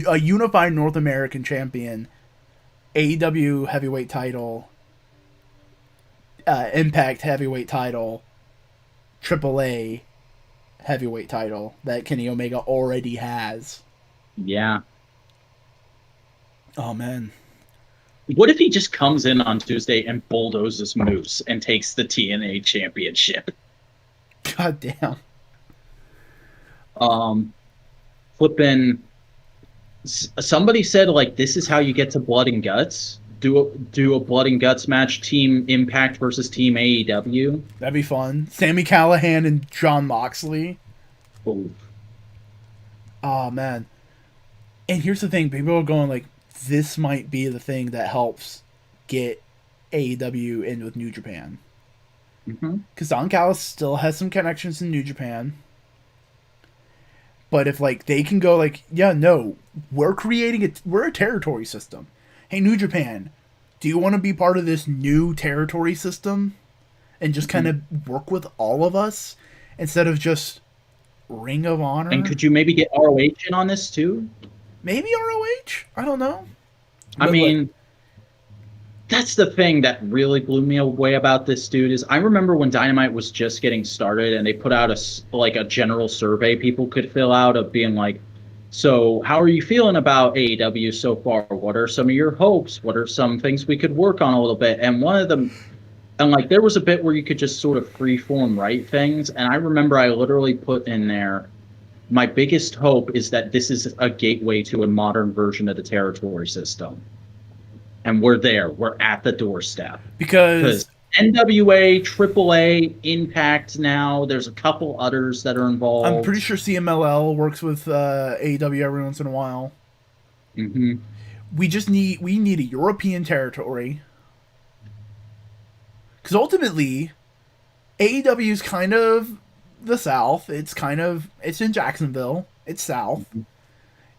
a unified North American champion, AEW heavyweight title, Impact heavyweight title, AAA heavyweight title that Kenny Omega already has. Yeah. Oh man, What if he just comes in on Tuesday and bulldozes Moose and takes the TNA championship? god damn. Um, Flipping. Somebody said like this is how you get to Blood and Guts. Do a Blood and Guts match, Team Impact versus Team AEW. That'd be fun. Sammy Callahan and John Moxley. Oh, Oh man. And here's the thing: people are going like, this might be the thing that helps get AEW in with New Japan. mm-hmm. Because Don Callis still has some connections in New Japan. But if like they can go like, yeah, no, we're a territory system. Hey, New Japan, do you want to be part of this new territory system and just kind Mm-hmm. of work with all of us instead of just Ring of And Honor? could you maybe get ROH in on this too? Maybe ROH? I don't know. I But like, mean, that's the thing that really blew me away about this dude is I remember when Dynamite was just getting started and they put out like a general survey people could fill out of being like, so how are you feeling about AEW so far? What are some of your hopes? What are some things we could work on a little bit? And one of them, and like there was a bit where you could just sort of free form write things, and I remember I literally put in there, my biggest hope is that this is a gateway to a modern version of the territory system. And we're there. We're at the doorstep. Because because NWA, AAA, Impact now, there's a couple others that are I'm pretty involved. sure CMLL works with AEW every once in a while. Hmm. We need a European territory because ultimately AEW is kind of the South. It's in Jacksonville. It's South.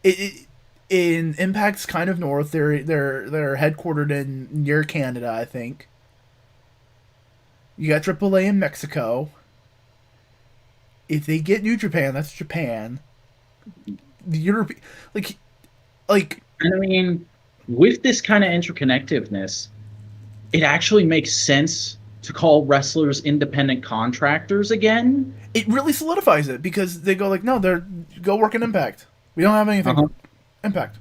It in Impact's kind of north. They're headquartered in near Canada, I think. You got AAA in Mexico. If they get New Japan, that's Japan. The Europe, like like And I mean, with this kind of interconnectedness, it actually makes sense to call wrestlers independent contractors again. it really solidifies it because they go like, no, they're go work in Impact. We don't have anything Uh-huh. for Impact.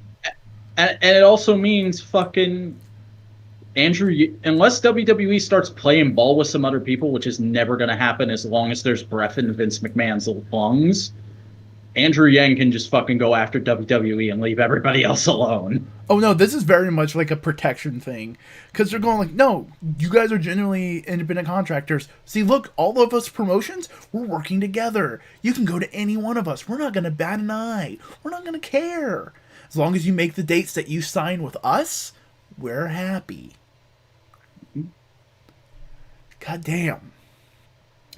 And it also means fucking Andrew, unless WWE starts playing ball with some other people, which is never going to happen as long as there's breath in Vince McMahon's lungs, Andrew Yang can just fucking go after WWE and leave everybody else alone. Oh no, this is very much like a protection thing because they're going like, no, you guys are genuinely independent contractors. See, look, all of us promotions, we're working together. You can go to any one of us. We're not gonna bat an eye. We're not gonna care as long as you make the dates that you sign with us. We're happy. God damn.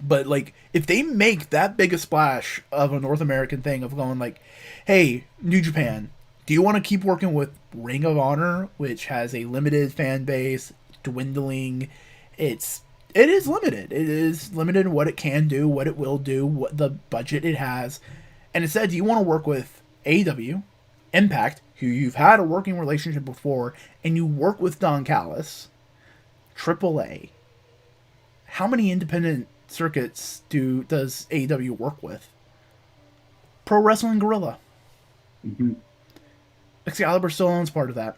But like, if they make that big a splash of a North American thing of going like, "Hey, New Japan, do you want to keep working with Ring of Honor, which has a limited fan base, dwindling? It is limited. It is limited in what it can do, what it will do, what the budget it has. And instead, do you want to work with AEW, Impact, who you've had a working relationship before, and you work with Don Callis, AAA? How many independent circuits does AEW work with? Pro Wrestling Guerrilla. Mm-hmm. Excalibur still owns part of that.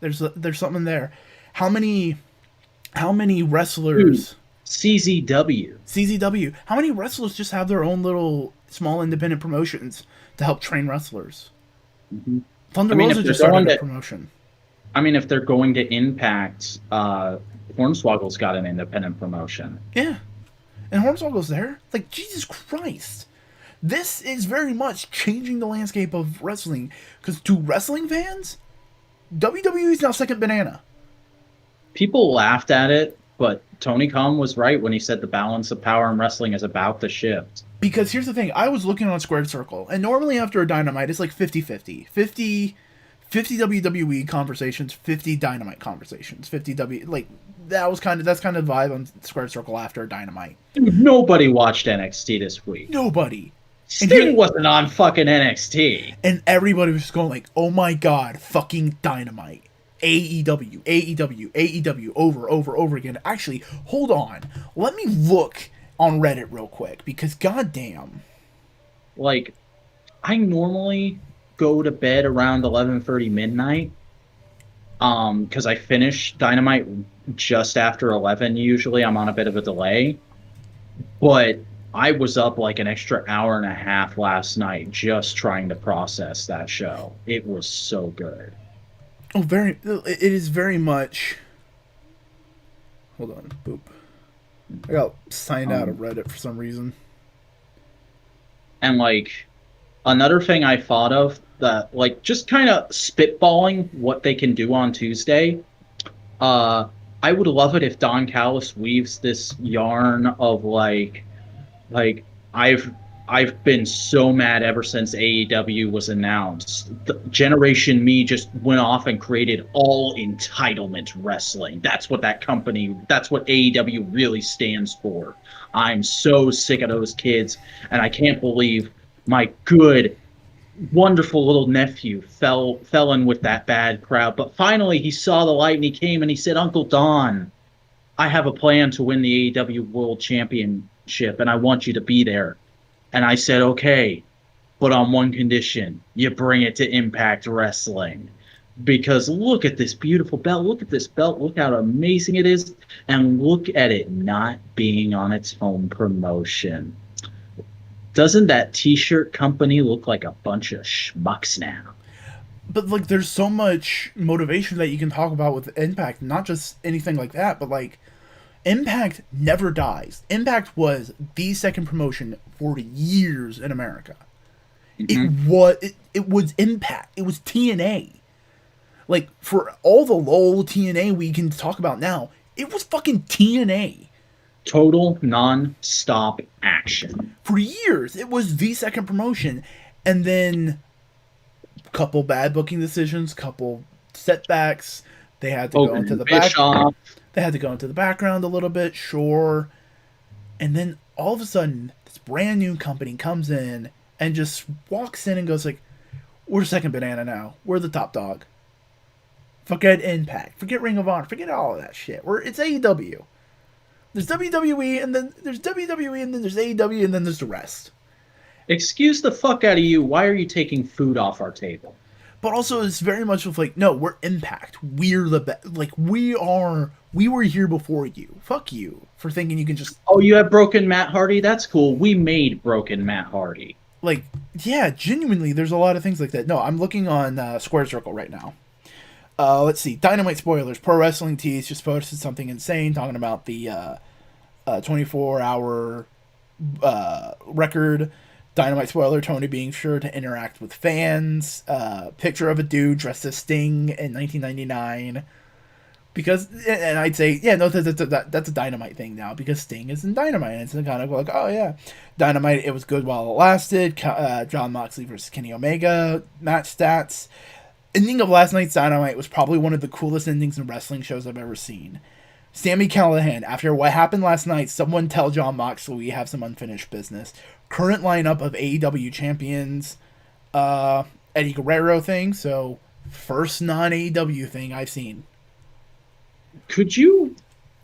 There's something there. How many how many Dude, wrestlers CZW. CZW? How many wrestlers just have their own little small independent promotions to help train wrestlers? Mm-hmm. Thunder I mean, Rosa if they're just started going a to, promotion. I mean, if they're going to Impact, Hornswoggle's got an independent promotion. Yeah, and Hornswoggle's there. Like Jesus Christ, this is very much changing the landscape of wrestling. Because to wrestling fans, WWE is now second banana. People laughed at it, but Tony Khan was right when he said the balance of power in wrestling is about to shift. Because here's the thing, I was looking on Squared Circle, and normally after a Dynamite, it's like 50-50. 50 WWE conversations, 50 Dynamite conversations. 50 W, like, that's kind of the vibe on Squared Circle after a Dynamite. Dude, nobody watched NXT this week. Nobody. And Sting here, wasn't on fucking NXT. and everybody was just going like, oh my god, fucking Dynamite. AEW, AEW, AEW, over again. Actually, hold on. Let me look on Reddit real quick, because goddamn. Like, I normally go to bed around 11:30 midnight. Because I finish Dynamite just after 11 usually. I'm on a bit of a delay. But I was up like an extra hour and a half last night just trying to process that show. It was so good. Oh, it is very much. Hold on, boop. I got signed out of Reddit for some reason. And like another thing I thought of that like just kind of spitballing what they can do on Tuesday. I would love it if Don Callis weaves this yarn of like I've I've been so mad ever since AEW was announced. The Generation Me just went off and created all entitlement wrestling. That's what that's what AEW really stands for. I'm so sick of those kids, and I can't believe my good, wonderful little nephew fell in with that bad crowd. But finally, he saw the light and he came and he said, "Uncle Don, I have a plan to win the AEW World Championship, and I want you to be there." And I said, "Okay, but on one condition: you bring it to Impact Wrestling." Because look at this beautiful belt. Look at this belt. Look how amazing it is. And look at it not being on its home promotion. Doesn't that t-shirt company look like a bunch of schmucks now? But like, there's so much motivation that you can talk about with Impact, not just anything like that, but like, Impact never dies. Impact was the second promotion for years in America. Mm-hmm. It was Impact. It was TNA. Like, for all the LOL TNA we can talk about now, it was fucking TNA. Total non-stop action. For years, it was the second promotion. And then, couple bad booking decisions, couple setbacks. They had to go into the back. They had to go into the background a little bit, sure. And then all of a sudden, this brand new company comes in and just walks in and goes like, "We're second banana now. We're the top dog. Forget Impact. Forget Ring of Honor. Forget all of that shit. It's AEW. There's WWE, and then there's WWE, and then there's AEW, and then there's the rest." Excuse the fuck out of you. Why are you taking food off our table? But also, it's very much of like, no, we're Impact. We're the best. Like, we were here before you. Fuck you for thinking you can just. Oh, you have broken Matt Hardy? That's cool. We made broken Matt Hardy. Like, yeah, genuinely, there's a lot of things like that. No, I'm looking on Square Circle right now. Let's see. Dynamite spoilers. Pro Wrestling Tees just posted something insane talking about the 24-hour record. Dynamite spoiler, Tony being sure to interact with fans. Picture of a dude dressed as Sting in 1999. Because, and I'd say, yeah, no, that's a Dynamite thing now, because Sting is in Dynamite. And it's kind of like, oh yeah, Dynamite, it was good while it lasted. John Moxley versus Kenny Omega, match stats. Ending of last night's Dynamite was probably one of the coolest endings in wrestling shows I've ever seen. Sami Callihan, after what happened last night, someone tell John Moxley we have some unfinished business. Current lineup of AEW champions, Eddie Guerrero thing, so first non-AEW thing I've seen. Could you,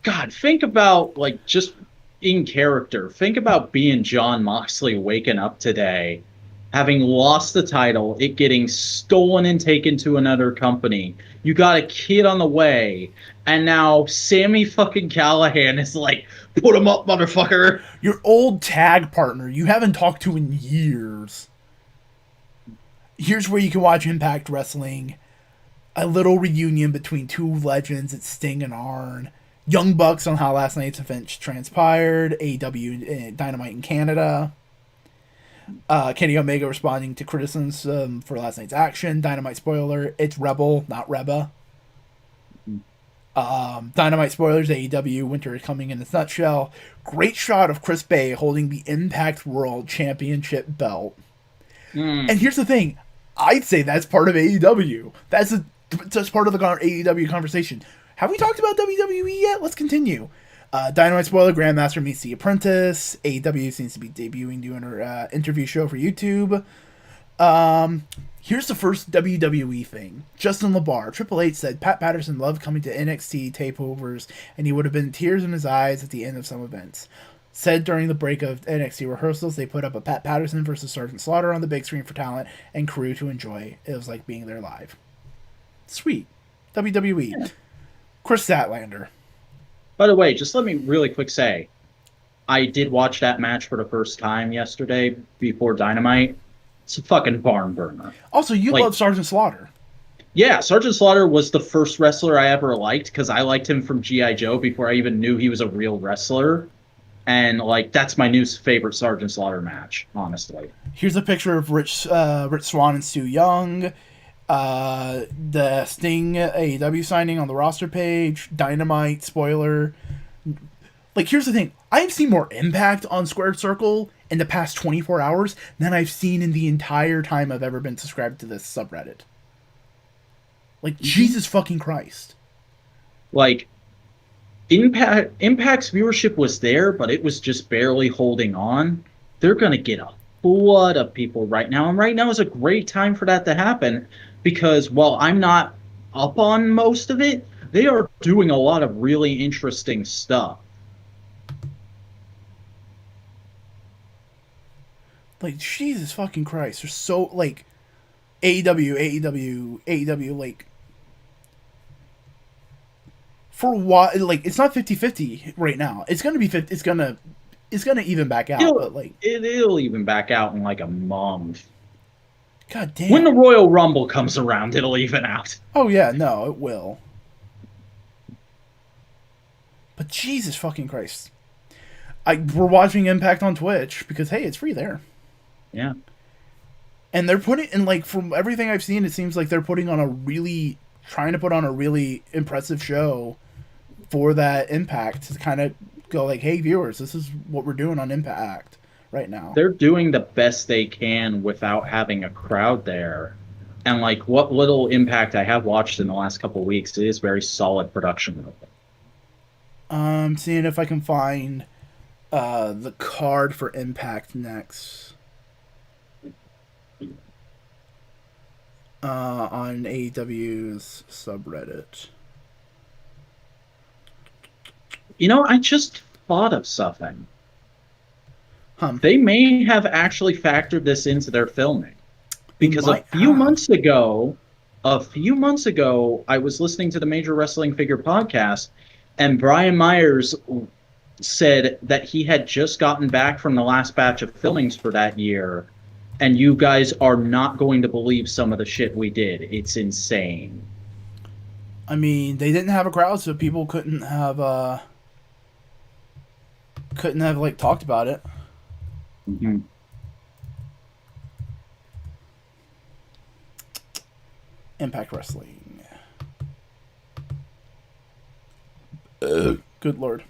God, think about, like, just in character, think about being John Moxley waking up today having lost the title, it getting stolen and taken to another company. You got a kid on the way, and now Sammy fucking Callahan is like, put him up, motherfucker. Your old tag partner you haven't talked to in years. Here's where you can watch Impact Wrestling. A little reunion between two legends, it's Sting and Arn. Young Bucks on how last night's event transpired. AEW Dynamite in Canada. Kenny Omega responding to criticism for last night's action. Dynamite spoiler, it's Rebel, not Reba. Dynamite spoilers, AEW Winter is coming in its nutshell. Great shot of Chris Bay holding the Impact World Championship belt. And here's the thing, I'd say that's part of AEW. That's part of the AEW conversation. Have we talked about WWE yet? Let's continue. Dynamite spoiler, Grandmaster meets The Apprentice. AEW seems to be debuting, doing her interview show for YouTube. Here's the first WWE thing. Justin LaBar, Triple H said Pat Patterson loved coming to NXT takeovers, and he would have been tears in his eyes at the end of some events. Said during the break of NXT rehearsals, they put up a Pat Patterson versus Sergeant Slaughter on the big screen for talent and crew to enjoy. It was like being there live. Sweet. WWE. Yeah. Chris Statlander. By the way, just let me really quick say, I did watch that match for the first time yesterday before Dynamite. It's a fucking barn burner. Also, you love Sergeant Slaughter. Yeah, Sergeant Slaughter was the first wrestler I ever liked because I liked him from G.I. Joe before I even knew he was a real wrestler. And, that's my new favorite Sergeant Slaughter match, honestly. Here's a picture of Rich Swann and Stu Young. The Sting AEW signing on the roster page. Dynamite spoiler. Here's the thing. I've seen more Impact on Squared Circle in the past 24 hours than I've seen in the entire time I've ever been subscribed to this subreddit. Jesus fucking Christ. Impact's viewership was there, but it was just barely holding on. They're going to get a flood of people right now, and right now is a great time for that to happen because while I'm not up on most of it, they are doing a lot of really interesting stuff. Jesus fucking Christ. They're so, AEW, for what, it's not 50-50 right now. It's gonna be 50, it's gonna even back out, it'll even back out in a month. God damn. When the Royal Rumble comes around, it'll even out. Oh yeah, no, it will. But Jesus fucking Christ. We're watching Impact on Twitch because, hey, it's free there. Yeah. And they're putting, from everything I've seen, it seems like they're trying to put on a really impressive show for that Impact to kind of go hey, viewers, this is what we're doing on Impact right now. They're doing the best they can without having a crowd there. And what little Impact I have watched in the last couple of weeks, it is very solid production. I'm seeing if I can find the card for Impact next. On AEW's subreddit. I just thought of something. They may have actually factored this into their filming. Because a few months ago, I was listening to the Major Wrestling Figure podcast, and Brian Myers said that he had just gotten back from the last batch of filmings for that year, and you guys are not going to believe some of the shit we did. It's insane. I mean, they didn't have a crowd, so people couldn't have talked about it. Mm-hmm. Impact Wrestling. Good lord.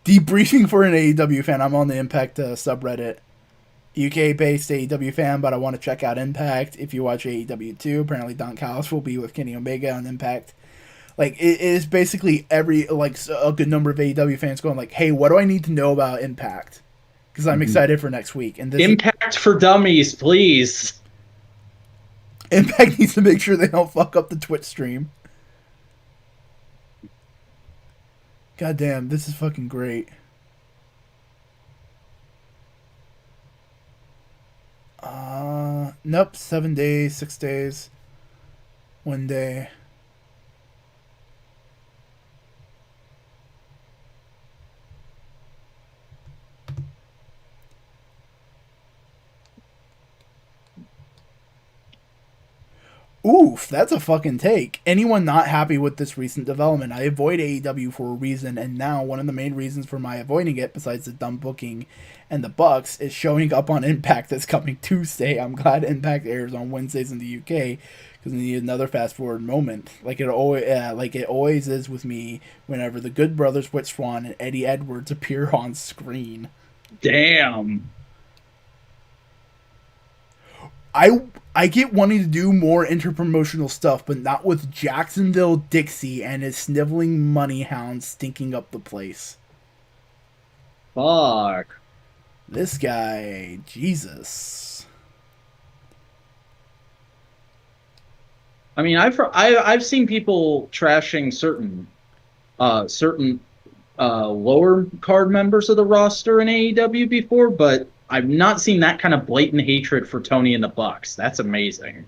Debriefing for an AEW fan. I'm on the Impact subreddit. UK-based AEW fan, but I want to check out Impact. If you watch AEW 2, apparently Don Callis will be with Kenny Omega on Impact. It is basically a good number of AEW fans going hey, what do I need to know about Impact? Because I'm excited for next week. And this Impact for dummies, please. Impact needs to make sure they don't fuck up the Twitch stream. God damn, this is fucking great. Nope, 7 days, 6 days, 1 day. Oof, that's a fucking take. Anyone not happy with this recent development? I avoid AEW for a reason, and now one of the main reasons for my avoiding it, besides the dumb booking and the Bucks, is showing up on Impact this coming Tuesday. I'm glad Impact airs on Wednesdays in the UK because we need another fast forward moment, like it always is with me whenever the Good Brothers, Whit Swan, and Eddie Edwards appear on screen. Damn. I I get wanting to do more interpromotional stuff, but not with Jacksonville Dixie and his sniveling money hound stinking up the place. Fuck. This guy, Jesus. I mean, I've seen people trashing certain lower card members of the roster in AEW before, but I've not seen that kind of blatant hatred for Tony and the Bucks. That's amazing.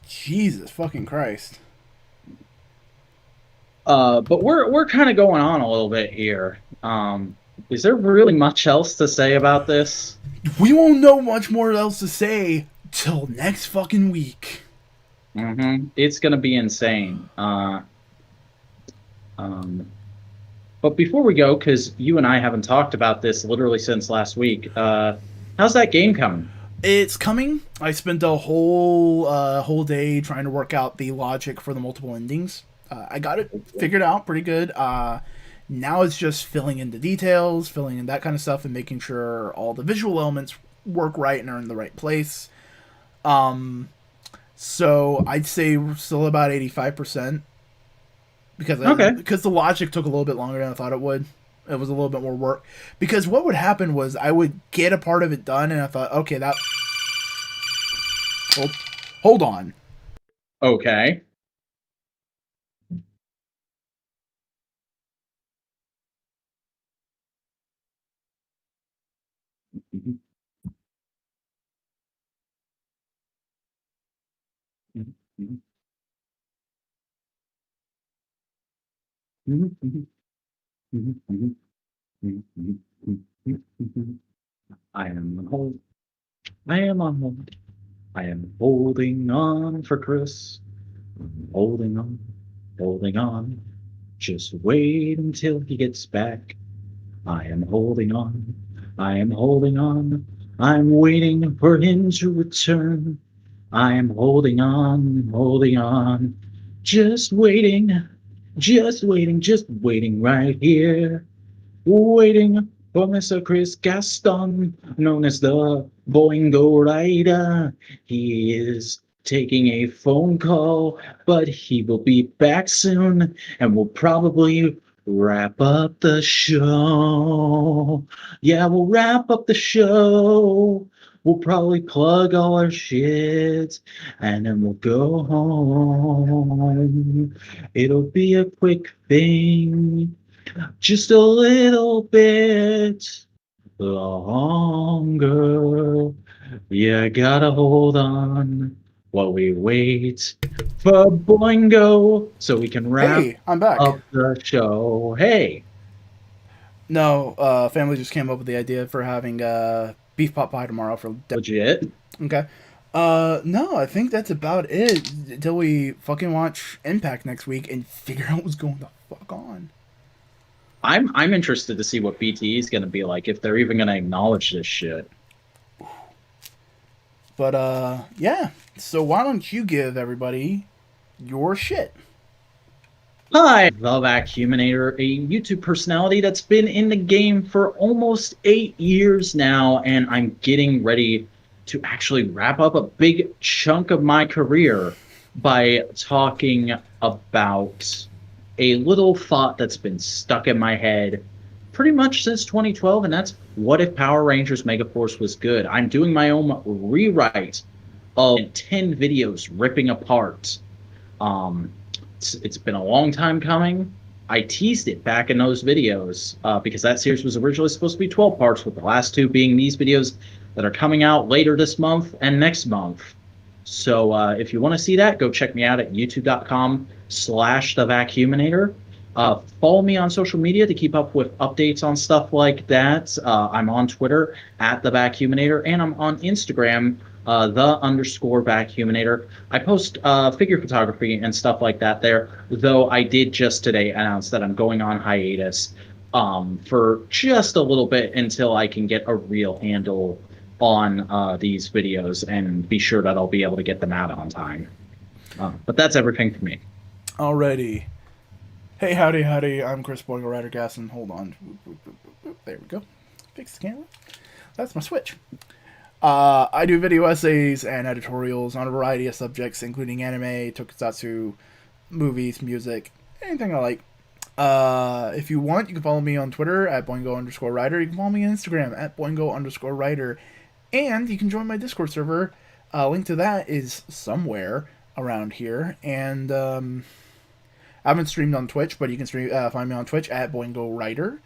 Jesus fucking Christ. But we're kind of going on a little bit here. Is there really much else to say about this? We won't know much more else to say till next fucking week. It's gonna be insane. But before we go, because you and I haven't talked about this literally since last week, how's that game coming? It's coming. I spent a whole day trying to work out the logic for the multiple endings. I got it figured out pretty good. Now it's just filling in the details, filling in that kind of stuff, and making sure all the visual elements work right and are in the right place. So I'd say we're still about 85% because the logic took a little bit longer than I thought it would. It was a little bit more work because what would happen was I would get a part of it done, and I thought, okay, that. Hold on. Okay. I am on hold. I am on hold. I am holding on for Chris. I'm holding on. Just wait until he gets back. I am holding on. I am holding on. I'm waiting for him to return. I am holding on, holding on. Just waiting, just waiting right here. Waiting for Mr. Chris Gaston, known as the Boingo Rider. He is taking a phone call, but he will be back soon and will probably wrap up the show. Yeah, we'll wrap up the show. We'll probably plug all our shit and then we'll go home. It'll be a quick thing. Just a little bit longer. You gotta hold on while we wait for Boingo so we can wrap I'm back. up the show. Hey. No, family just came up with the idea for having beef pot pie tomorrow for Legit. Okay. No, I think that's about it until we fucking watch Impact next week and figure out what's going the fuck on. I'm interested to see what BTE is going to be like, if they're even going to acknowledge this shit. But yeah. So why don't you give everybody your shit? Hi, the Vacuuminator, a YouTube personality that's been in the game for almost 8 years now, and I'm getting ready to actually wrap up a big chunk of my career by talking about a little thought that's been stuck in my head pretty much since 2012, and that's what if Power Rangers Megaforce was good? I'm doing my own rewrite of 10 videos ripping apart. It's been a long time coming. I teased it back in those videos because that series was originally supposed to be 12 parts, with the last two being these videos that are coming out later this month and next month. So if you want to see that, go check me out at youtube.com/thevacuuminator. Follow me on social media to keep up with updates on stuff like that. I'm on Twitter at the Vacuuminator, and I'm on Instagram, the_Vacuuminator. I post figure photography and stuff like that there, though I did just today announce that I'm going on hiatus for just a little bit until I can get a real handle on these videos and be sure that I'll be able to get them out on time. But that's everything for me. Alrighty. Hey, howdy, I'm Chris Boingo and Vac, Gaston. Hold on. There we go. Fix the camera. That's my switch. I do video essays and editorials on a variety of subjects, including anime, tokusatsu, movies, music, anything I like. If you want, you can follow me on Twitter at Boingo_Writer. You can follow me on Instagram at Boingo_Writer. And you can join my Discord server. Link to that is somewhere around here. And I haven't streamed on Twitch, but you can find me on Twitch at Boingo Writer.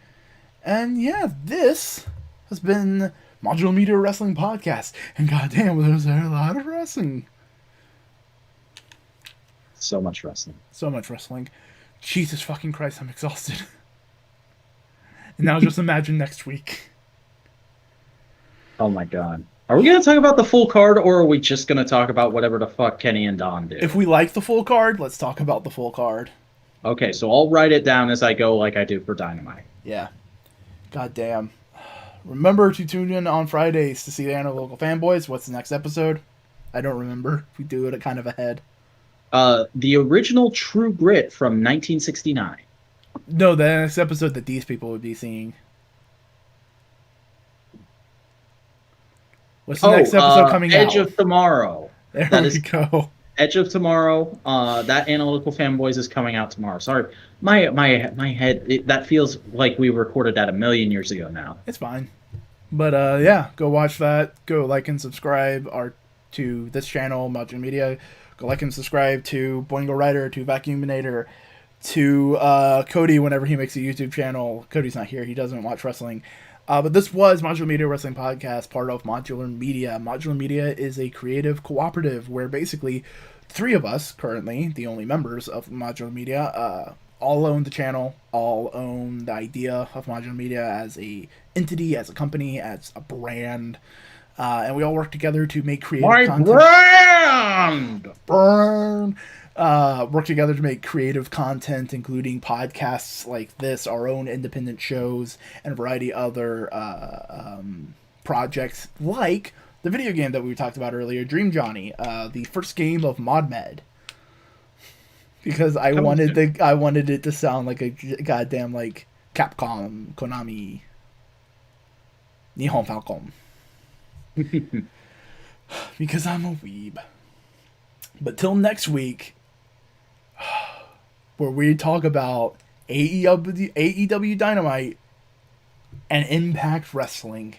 And yeah, this has been Modular Media Wrestling Podcast. And goddamn, there's a lot of wrestling. So much wrestling. So much wrestling. Jesus fucking Christ, I'm exhausted. And now just imagine next week. Oh my god. Are we going to talk about the full card, or are we just going to talk about whatever the fuck Kenny and Don do? If we like the full card, let's talk about the full card. Okay, so I'll write it down as I go like I do for Dynamite. Yeah. God damn. Remember to tune in on Fridays to see the Local Fanboys. What's the next episode? I don't remember. We do it kind of ahead. The original True Grit from 1969. No, the next episode that these people would be seeing. What's the next episode coming Edge out? of Tomorrow. There that we is go. Edge of Tomorrow. That Analytical Fanboys is coming out tomorrow. Sorry, my head. That feels like we recorded that a million years ago now. It's fine. But yeah, go watch that. Go like and subscribe to this channel, Modular Media. Go like and subscribe to Boingo Writer, to Vacuuminator, to Cody whenever he makes a YouTube channel. Cody's not here. He doesn't watch wrestling. But this was Modular Media Wrestling Podcast, part of Modular Media. Modular Media is a creative cooperative where basically three of us, currently the only members of Modular Media, all own the channel, all own the idea of Modular Media as a entity, as a company, as a brand. And we all work together to make creative content. Brand! Work together to make creative content, including podcasts like this, our own independent shows, and a variety of other projects, like the video game that we talked about earlier, Dream Johnny, the first game of ModMed. Because I wanted it to sound like a goddamn like Capcom, Konami, Nihon Falcon. Because I'm a weeb. But till next week, where we talk about AEW Dynamite and Impact Wrestling.